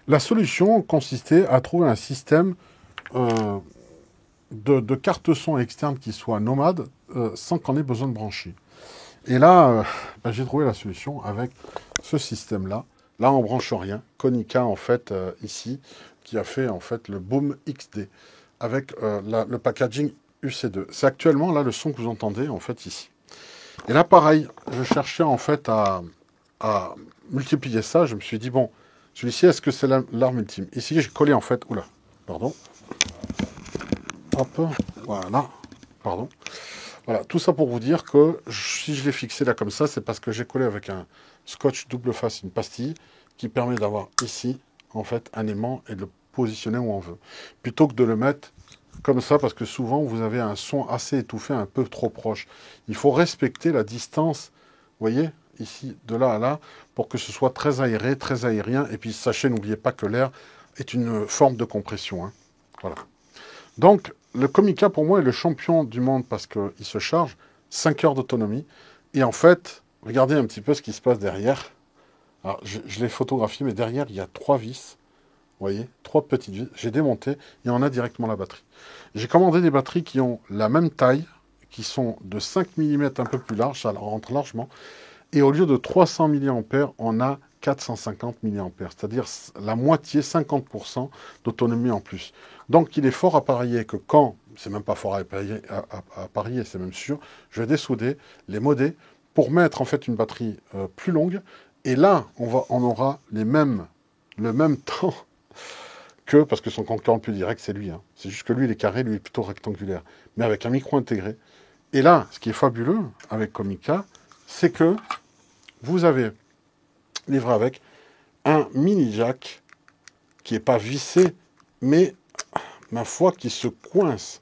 la solution consistait à trouver un système de carte son externe qui soit nomade sans qu'on ait besoin de brancher. Et là, ben, j'ai trouvé la solution avec ce système-là. Là, on branche rien. Konica, en fait, ici, qui a fait, en fait, le Boom XD avec le packaging UC2. C'est actuellement, là, le son que vous entendez, en fait, ici. Et là, pareil, je cherchais, en fait, à multiplier ça. Je me suis dit, bon, celui-ci, est-ce que c'est l'arme ultime? Ici, j'ai collé, en fait, oula, pardon. Hop, voilà, pardon. Voilà, tout ça pour vous dire que si je l'ai fixé là comme ça, c'est parce que j'ai collé avec un scotch double face, une pastille, qui permet d'avoir ici, en fait, un aimant et de le positionner où on veut. Plutôt que de le mettre comme ça, parce que souvent, vous avez un son assez étouffé, un peu trop proche. Il faut respecter la distance, vous voyez, ici, de là à là, pour que ce soit très aéré, très aérien. Et puis, sachez, n'oubliez pas que l'air est une forme de compression. Hein. Voilà. Donc, le Komica, pour moi, est le champion du monde parce qu'il se charge 5 heures d'autonomie. Et en fait, regardez un petit peu ce qui se passe derrière. Alors, je l'ai photographié, mais derrière, il y a 3 vis. Vous voyez, 3 petites vis. J'ai démonté et on a directement la batterie. J'ai commandé des batteries qui ont la même taille, qui sont de 5 mm un peu plus large, ça rentre largement. Et au lieu de 300 mAh, on a 450 mAh, c'est-à-dire la moitié, 50% d'autonomie en plus. Donc il est fort à parier que quand, c'est même pas fort à parier, c'est même sûr, je vais dessouder les modets pour mettre en fait une batterie plus longue. Et là, on aura le même temps que, parce que son concurrent le plus direct, c'est lui. Hein. C'est juste que lui, il est carré, lui, il est plutôt rectangulaire. Mais avec un micro intégré. Et là, ce qui est fabuleux avec Komica, c'est que vous avez livré avec un mini jack qui n'est pas vissé, mais, ma foi, qui se coince.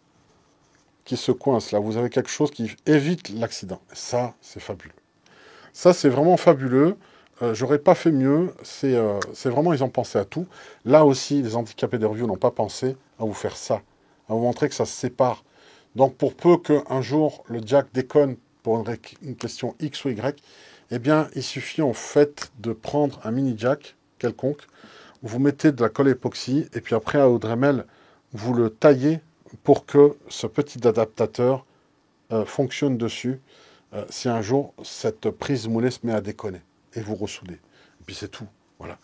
Qui se coince. Là, vous avez quelque chose qui évite l'accident. Ça, c'est fabuleux. Ça, c'est vraiment fabuleux. J'aurais pas fait mieux. C'est vraiment, ils ont pensé à tout. Là aussi, les handicapés de review n'ont pas pensé à vous faire ça. À vous montrer que ça se sépare. Donc, pour peu qu'un jour, le jack déconne pour une question X ou Y, eh bien, il suffit en fait de prendre un mini jack quelconque, vous mettez de la colle époxy, et puis après, à Dremel, vous le taillez pour que ce petit adaptateur fonctionne dessus si un jour cette prise moulée se met à déconner. Et vous ressoudez. Et puis c'est tout. Voilà.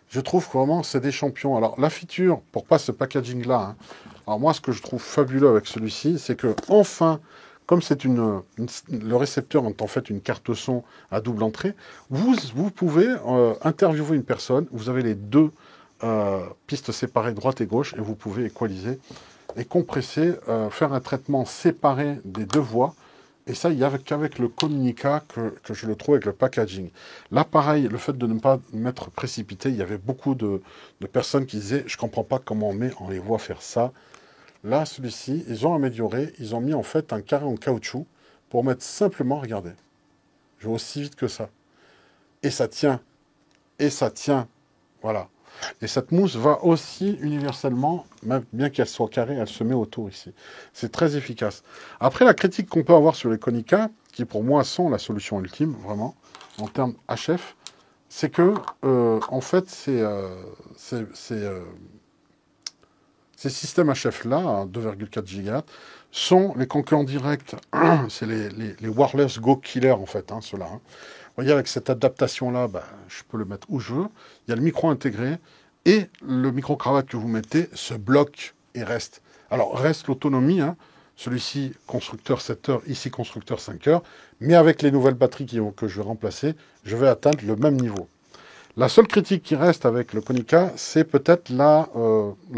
Je trouve que vraiment, c'est des champions. Alors, la feature, pour pas ce packaging-là, hein, alors moi, ce que je trouve fabuleux avec celui-ci, c'est que enfin, comme c'est le récepteur est en fait une carte son à double entrée, vous pouvez interviewer une personne, vous avez les deux pistes séparées, droite et gauche, et vous pouvez équaliser et compresser, faire un traitement séparé des deux voix. Et ça, il n'y a qu'avec le Konica que je le trouve avec le packaging. Là, pareil, le fait de ne pas mettre précipité, il y avait beaucoup de personnes qui disaient « Je ne comprends pas comment on les voit faire ça ». Là, celui-ci, ils ont amélioré. Ils ont mis en fait un carré en caoutchouc pour mettre simplement, regardez, je vais aussi vite que ça. Et ça tient. Et ça tient. Voilà. Et cette mousse va aussi universellement, même bien qu'elle soit carrée, elle se met autour ici. C'est très efficace. Après, la critique qu'on peut avoir sur les Konica, qui pour moi sont la solution ultime, vraiment, en termes HF, c'est que, en fait, ces systèmes HF-là, à 2,4 GHz, sont les concurrents directs. C'est les wireless Go Killer, en fait, hein, ceux-là. Hein. Vous voyez, avec cette adaptation-là, bah, je peux le mettre où je veux. Il y a le micro intégré et le micro-cravate que vous mettez se bloque et reste. Alors, reste l'autonomie, hein. Celui-ci, constructeur 7 heures, ici, constructeur 5 heures. Mais avec les nouvelles batteries que je vais remplacer, je vais atteindre le même niveau. La seule critique qui reste avec le Konica, c'est peut-être la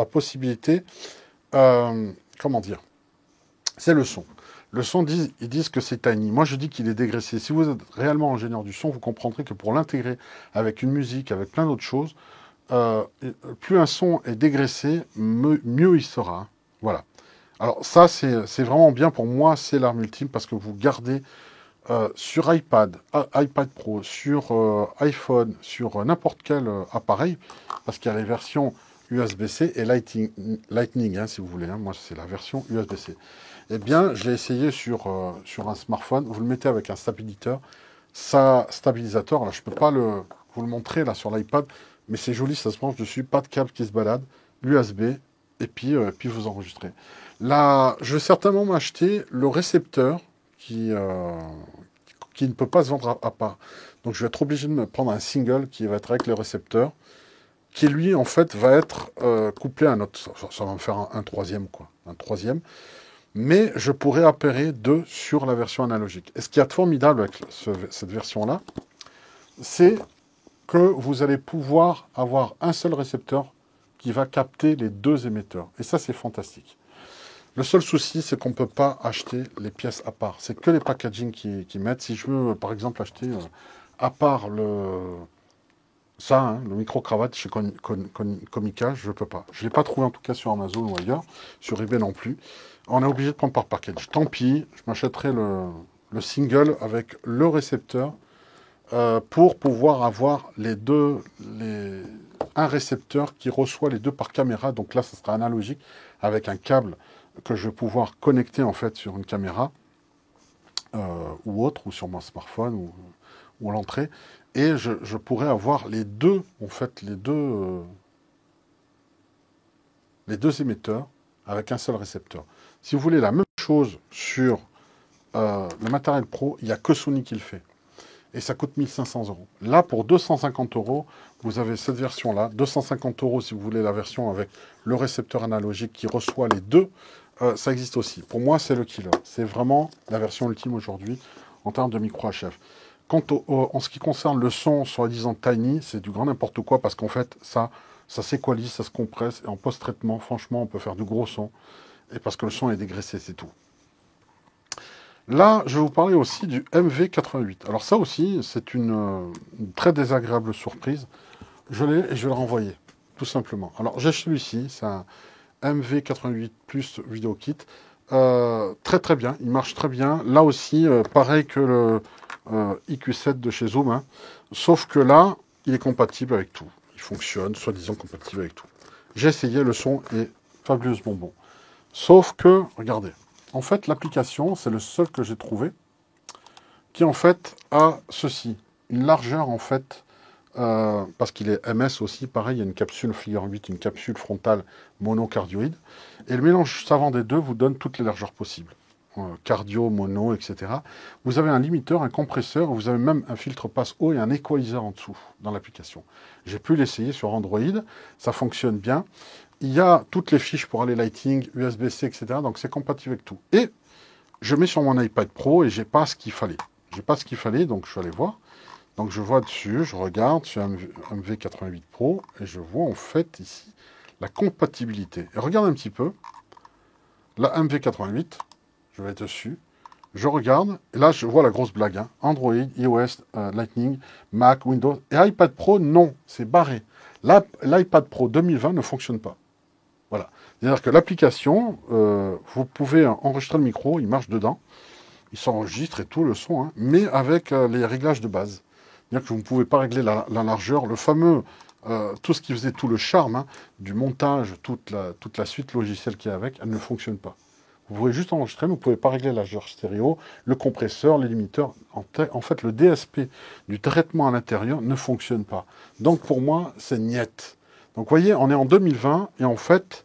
possibilité, comment dire, c'est le son. Le son, ils disent que c'est tiny. Moi, je dis qu'il est dégraissé. Si vous êtes réellement ingénieur du son, vous comprendrez que pour l'intégrer avec une musique, avec plein d'autres choses, plus un son est dégraissé, mieux il sera. Voilà. Alors ça, c'est vraiment bien pour moi, c'est l'arme ultime parce que vous gardez sur iPad, iPad Pro, sur iPhone, sur n'importe quel appareil, parce qu'il y a les versions USB-C et Lightning, hein, si vous voulez. Hein. Moi, c'est la version USB-C. Eh bien, je l'ai essayé sur un smartphone. Vous le mettez avec un stabilisateur. Là, je ne peux pas vous le montrer là sur l'iPad, mais c'est joli, ça se branche dessus. Pas de câble qui se balade, USB, et puis vous enregistrez. Là, je vais certainement m'acheter le récepteur qui ne peut pas se vendre à part. Donc, je vais être obligé de me prendre un single qui va être avec le récepteur, qui lui, en fait, va être couplé à un autre. Ça va me faire un troisième, quoi. Un troisième. Mais je pourrais appairer deux sur la version analogique. Et ce qui est formidable avec cette version-là, c'est que vous allez pouvoir avoir un seul récepteur qui va capter les deux émetteurs. Et ça, c'est fantastique. Le seul souci, c'est qu'on ne peut pas acheter les pièces à part. C'est que les packaging qui mettent. Si je veux, par exemple, acheter à part le micro-cravate chez Comica, je ne peux pas. Je ne l'ai pas trouvé en tout cas sur Amazon ou ailleurs, sur eBay non plus. On est obligé de prendre par package. Tant pis, je m'achèterai le single avec le récepteur pour pouvoir avoir un récepteur qui reçoit les deux par caméra. Donc là, ça sera analogique avec un câble que je vais pouvoir connecter en fait sur une caméra ou autre, ou sur mon smartphone ou à l'entrée. Et je pourrais avoir les deux, en fait, les deux émetteurs avec un seul récepteur. Si vous voulez la même chose sur le matériel pro, il n'y a que Sony qui le fait. Et ça coûte 1500 €. Là, pour 250 €, vous avez cette version-là. 250 € si vous voulez la version avec le récepteur analogique qui reçoit les deux. Ça existe aussi. Pour moi, c'est le killer. C'est vraiment la version ultime aujourd'hui en termes de micro HF. En ce qui concerne le son, soi-disant tiny, c'est du grand n'importe quoi parce qu'en fait, ça s'équalise, ça se compresse. Et en post-traitement, franchement, on peut faire du gros son. Et parce que le son est dégraissé, c'est tout. Là, je vais vous parler aussi du MV88. Alors ça aussi, c'est une très désagréable surprise. Je l'ai et je vais le renvoyer, tout simplement. Alors j'ai celui-ci, c'est un MV88 Plus Video Kit. Très très bien, il marche très bien. Là aussi, pareil que le IQ7 de chez Zoom. Hein. Sauf que là, il est compatible avec tout. Il fonctionne, soi-disant compatible avec tout. J'ai essayé, le son est fabuleusement bon. Sauf que, regardez, en fait, l'application, c'est le seul que j'ai trouvé, qui en fait a ceci, une largeur en fait, parce qu'il est MS aussi, pareil, il y a une capsule figure 8, une capsule frontale monocardioïde, et le mélange savant des deux vous donne toutes les largeurs possibles. Cardio, mono, etc. Vous avez un limiteur, un compresseur, vous avez même un filtre passe-haut et un équaliseur en dessous dans l'application. J'ai pu l'essayer sur Android, ça fonctionne bien. Il y a toutes les fiches pour aller Lighting, USB-C, etc. Donc c'est compatible avec tout. Et je mets sur mon iPad Pro et j'ai pas ce qu'il fallait. J'ai pas ce qu'il fallait, donc je suis allé voir. Donc je vois dessus, je regarde sur MV88 Pro et je vois en fait ici la compatibilité. Et regarde un petit peu. La MV88, je vais dessus. Je regarde, et là je vois la grosse blague. Hein. Android, iOS, Lightning, Mac, Windows. Et iPad Pro, non, c'est barré. L'iPad Pro 2020 ne fonctionne pas. Voilà. C'est-à-dire que l'application, vous pouvez enregistrer le micro, il marche dedans, il s'enregistre et tout, le son, hein, mais avec les réglages de base. C'est-à-dire que vous ne pouvez pas régler la largeur, le fameux, tout ce qui faisait tout le charme hein, du montage, toute la suite logicielle qui est avec, elle ne fonctionne pas. Vous pouvez juste enregistrer, mais vous ne pouvez pas régler la largeur stéréo, le compresseur, les limiteurs. En fait, le DSP du traitement à l'intérieur ne fonctionne pas. Donc pour moi, c'est niette. Donc vous voyez, on est en 2020 et en fait,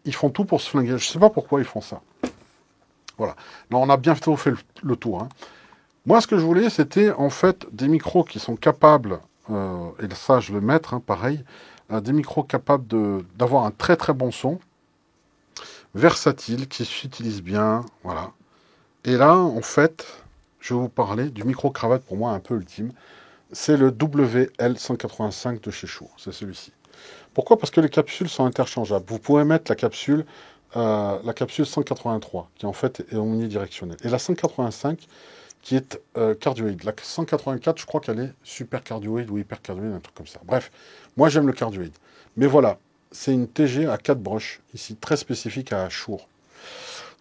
ils font tout pour se flinguer. Je ne sais pas pourquoi ils font ça. Voilà. Là, on a bientôt fait le tour. Hein. Moi, ce que je voulais, c'était en fait des micros qui sont capables, et ça, je vais le mettre, hein, pareil, des micros capables d'avoir un très très bon son, versatile, qui s'utilise bien, voilà. Et là, en fait, je vais vous parler du micro-cravate, pour moi un peu ultime. C'est le WL185 de chez Shure, c'est celui-ci. Pourquoi? Parce que les capsules sont interchangeables. Vous pouvez mettre la capsule 183, qui en fait est omnidirectionnelle. Et la 185, qui est cardioïde. La 184, je crois qu'elle est super cardioïde ou hyper cardioïde, un truc comme ça. Bref, moi j'aime le cardioïde. Mais voilà, c'est une TG à 4 broches, ici très spécifique à Shure.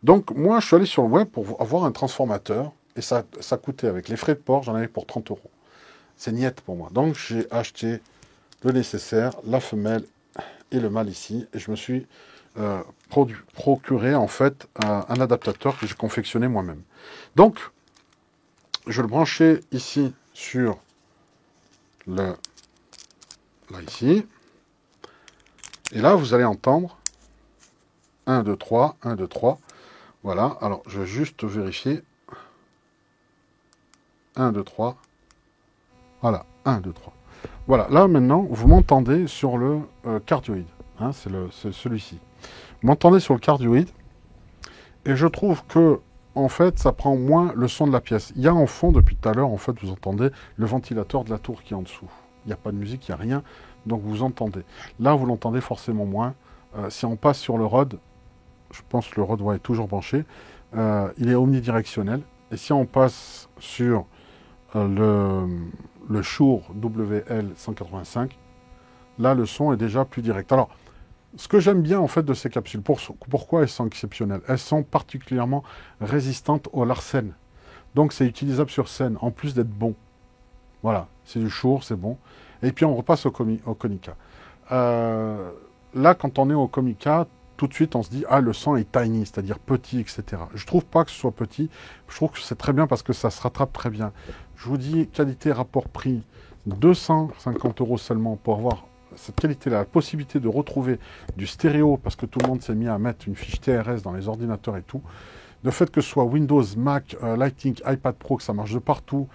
Donc moi je suis allé sur le web pour avoir un transformateur, et ça coûtait avec les frais de port, j'en avais pour 30 euros. C'est niette pour moi. Donc j'ai acheté le nécessaire, la femelle et le mâle ici, et je me suis procuré en fait un adaptateur que j'ai confectionné moi-même. Donc je le branchais ici sur le là ici, et là vous allez entendre 1, 2, 3, 1, 2, 3. Voilà, alors je vais juste vérifier. 1, 2, 3. Voilà, 1, 2, 3. Voilà, là maintenant, vous m'entendez sur le cardioïde. Hein, c'est celui-ci. Vous m'entendez sur le cardioïde. Et je trouve que, en fait, ça prend moins le son de la pièce. Il y a en fond, depuis tout à l'heure, en fait, vous entendez le ventilateur de la tour qui est en dessous. Il n'y a pas de musique, il n'y a rien. Donc vous entendez. Là, vous l'entendez forcément moins. Si on passe sur le Rode, je pense que le Rode est toujours branché. Il est omnidirectionnel. Et si on passe sur le Shure WL185, là le son est déjà plus direct. Alors, ce que j'aime bien en fait de ces capsules, pourquoi elles sont exceptionnelles? Elles sont particulièrement résistantes au larsen. Donc c'est utilisable sur scène, en plus d'être bon. Voilà, c'est du Shure, c'est bon. Et puis on repasse au Konica. Là, quand on est au Konica, tout de suite on se dit, ah, le son est tiny, c'est-à-dire petit, etc. Je trouve pas que ce soit petit, je trouve que c'est très bien parce que ça se rattrape très bien. Je vous dis, qualité rapport-prix, 250 euros seulement pour avoir cette qualité-là, la possibilité de retrouver du stéréo, parce que tout le monde s'est mis à mettre une fiche TRS dans les ordinateurs et tout. Le fait que ce soit Windows, Mac, Lightning, iPad Pro, que ça marche de partout,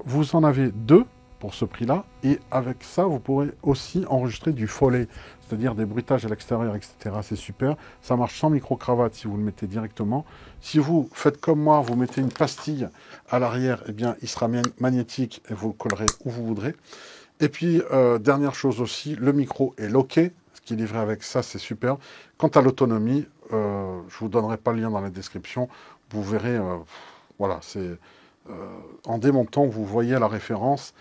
vous en avez deux pour ce prix-là, et avec ça, vous pourrez aussi enregistrer du Foley, c'est-à-dire des bruitages à l'extérieur, etc. C'est super. Ça marche sans micro-cravate si vous le mettez directement. Si vous faites comme moi, vous mettez une pastille à l'arrière, eh bien, il sera magnétique et vous le collerez où vous voudrez. Et puis, dernière chose aussi, le micro est locké, ce qui est livré avec ça, c'est super. Quant à l'autonomie, je ne vous donnerai pas le lien dans la description, vous verrez, voilà, c'est en démontant, vous voyez la référence.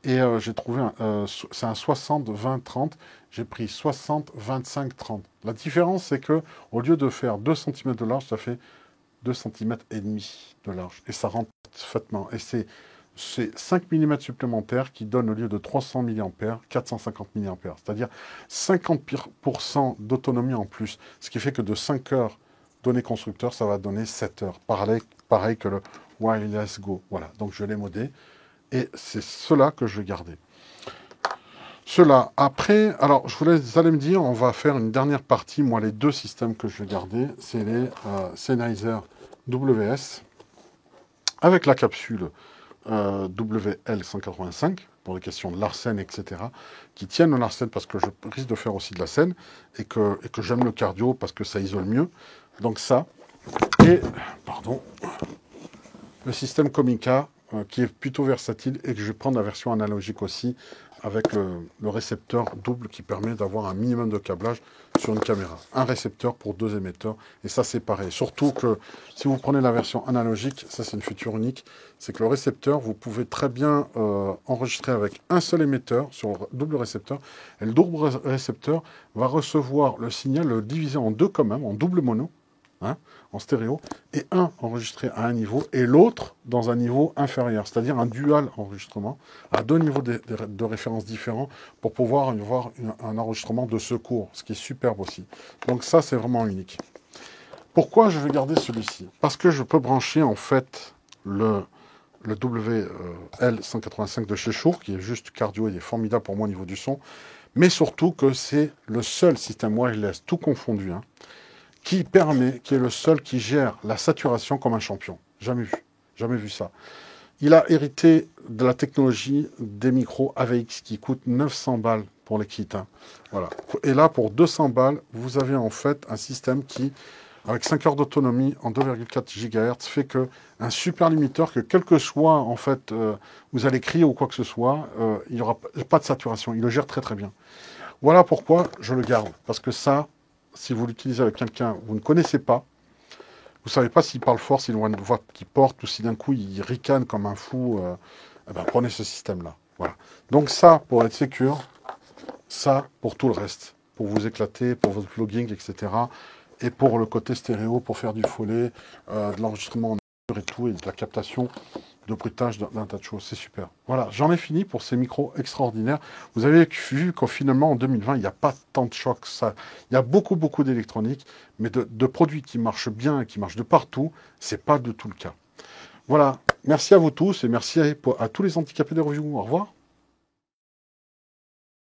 Et j'ai trouvé, c'est un 60-20-30, j'ai pris 60-25-30. La différence, c'est que au lieu de faire 2 cm de large, ça fait 2 cm et demi de large. Et ça rentre parfaitement. Et c'est 5 mm supplémentaires qui donnent au lieu de 300 mA, 450 mA. C'est-à-dire 50% d'autonomie en plus. Ce qui fait que de 5 heures données constructeur, ça va donner 7 heures. Pareil que le Wireless Go. Voilà, donc je l'ai modé. Et c'est cela que je vais garder. Cela, après, alors vous allez me dire, on va faire une dernière partie. Moi, les deux systèmes que je vais garder, c'est les Sennheiser WS avec la capsule WL185 pour les questions de Larsen, etc. qui tiennent le Larsen parce que je risque de faire aussi de la scène et que j'aime le cardio parce que ça isole mieux. Donc ça, et, pardon, le système Konica qui est plutôt versatile et que je vais prendre la version analogique aussi avec le récepteur double qui permet d'avoir un minimum de câblage sur une caméra. Un récepteur pour 2 émetteurs et ça c'est pareil. Surtout que si vous prenez la version analogique, ça c'est une feature unique, c'est que le récepteur, vous pouvez très bien enregistrer avec un seul émetteur sur le double récepteur et le double récepteur va recevoir le signal, le diviser en deux quand même, en double mono. Hein, en stéréo, et un enregistré à un niveau et l'autre dans un niveau inférieur, c'est-à-dire un dual enregistrement à deux niveaux de référence différents pour pouvoir avoir un enregistrement de secours, ce qui est superbe aussi. Donc ça, c'est vraiment unique. Pourquoi je vais garder celui-ci? Parce que je peux brancher en fait le WL185 de chez Shure, qui est juste cardio et est formidable pour moi au niveau du son, mais surtout que c'est le seul système wireless, tout confondu, hein, qui est le seul qui gère la saturation comme un champion. Jamais vu ça. Il a hérité de la technologie des micros AVX qui coûtent 900 balles pour les kits. Hein. Voilà. Et là, pour 200 balles, vous avez en fait un système qui, avec 5 heures d'autonomie en 2,4 GHz, fait que un super limiteur que quel que soit en fait, vous allez crier ou quoi que ce soit, il n'y aura pas de saturation. Il le gère très très bien. Voilà pourquoi je le garde. Parce que ça, si vous l'utilisez avec quelqu'un, vous ne connaissez pas, vous savez pas s'il parle fort, s'il a une voix qui porte, ou si d'un coup il ricane comme un fou, eh ben, prenez ce système-là. Voilà. Donc ça, pour être sécure, ça pour tout le reste. Pour vous éclater, pour votre vlogging, etc. Et pour le côté stéréo, pour faire du follet, de l'enregistrement en et tout, et de la captation de bruitage d'un tas de choses. C'est super. Voilà, j'en ai fini pour ces micros extraordinaires. Vous avez vu qu'en finalement, en 2020, il n'y a pas tant de chocs. Ça, il y a beaucoup, beaucoup d'électronique, mais de produits qui marchent bien et qui marchent de partout, c'est pas du tout le cas. Voilà, merci à vous tous et merci à tous les handicapés de review. Au revoir.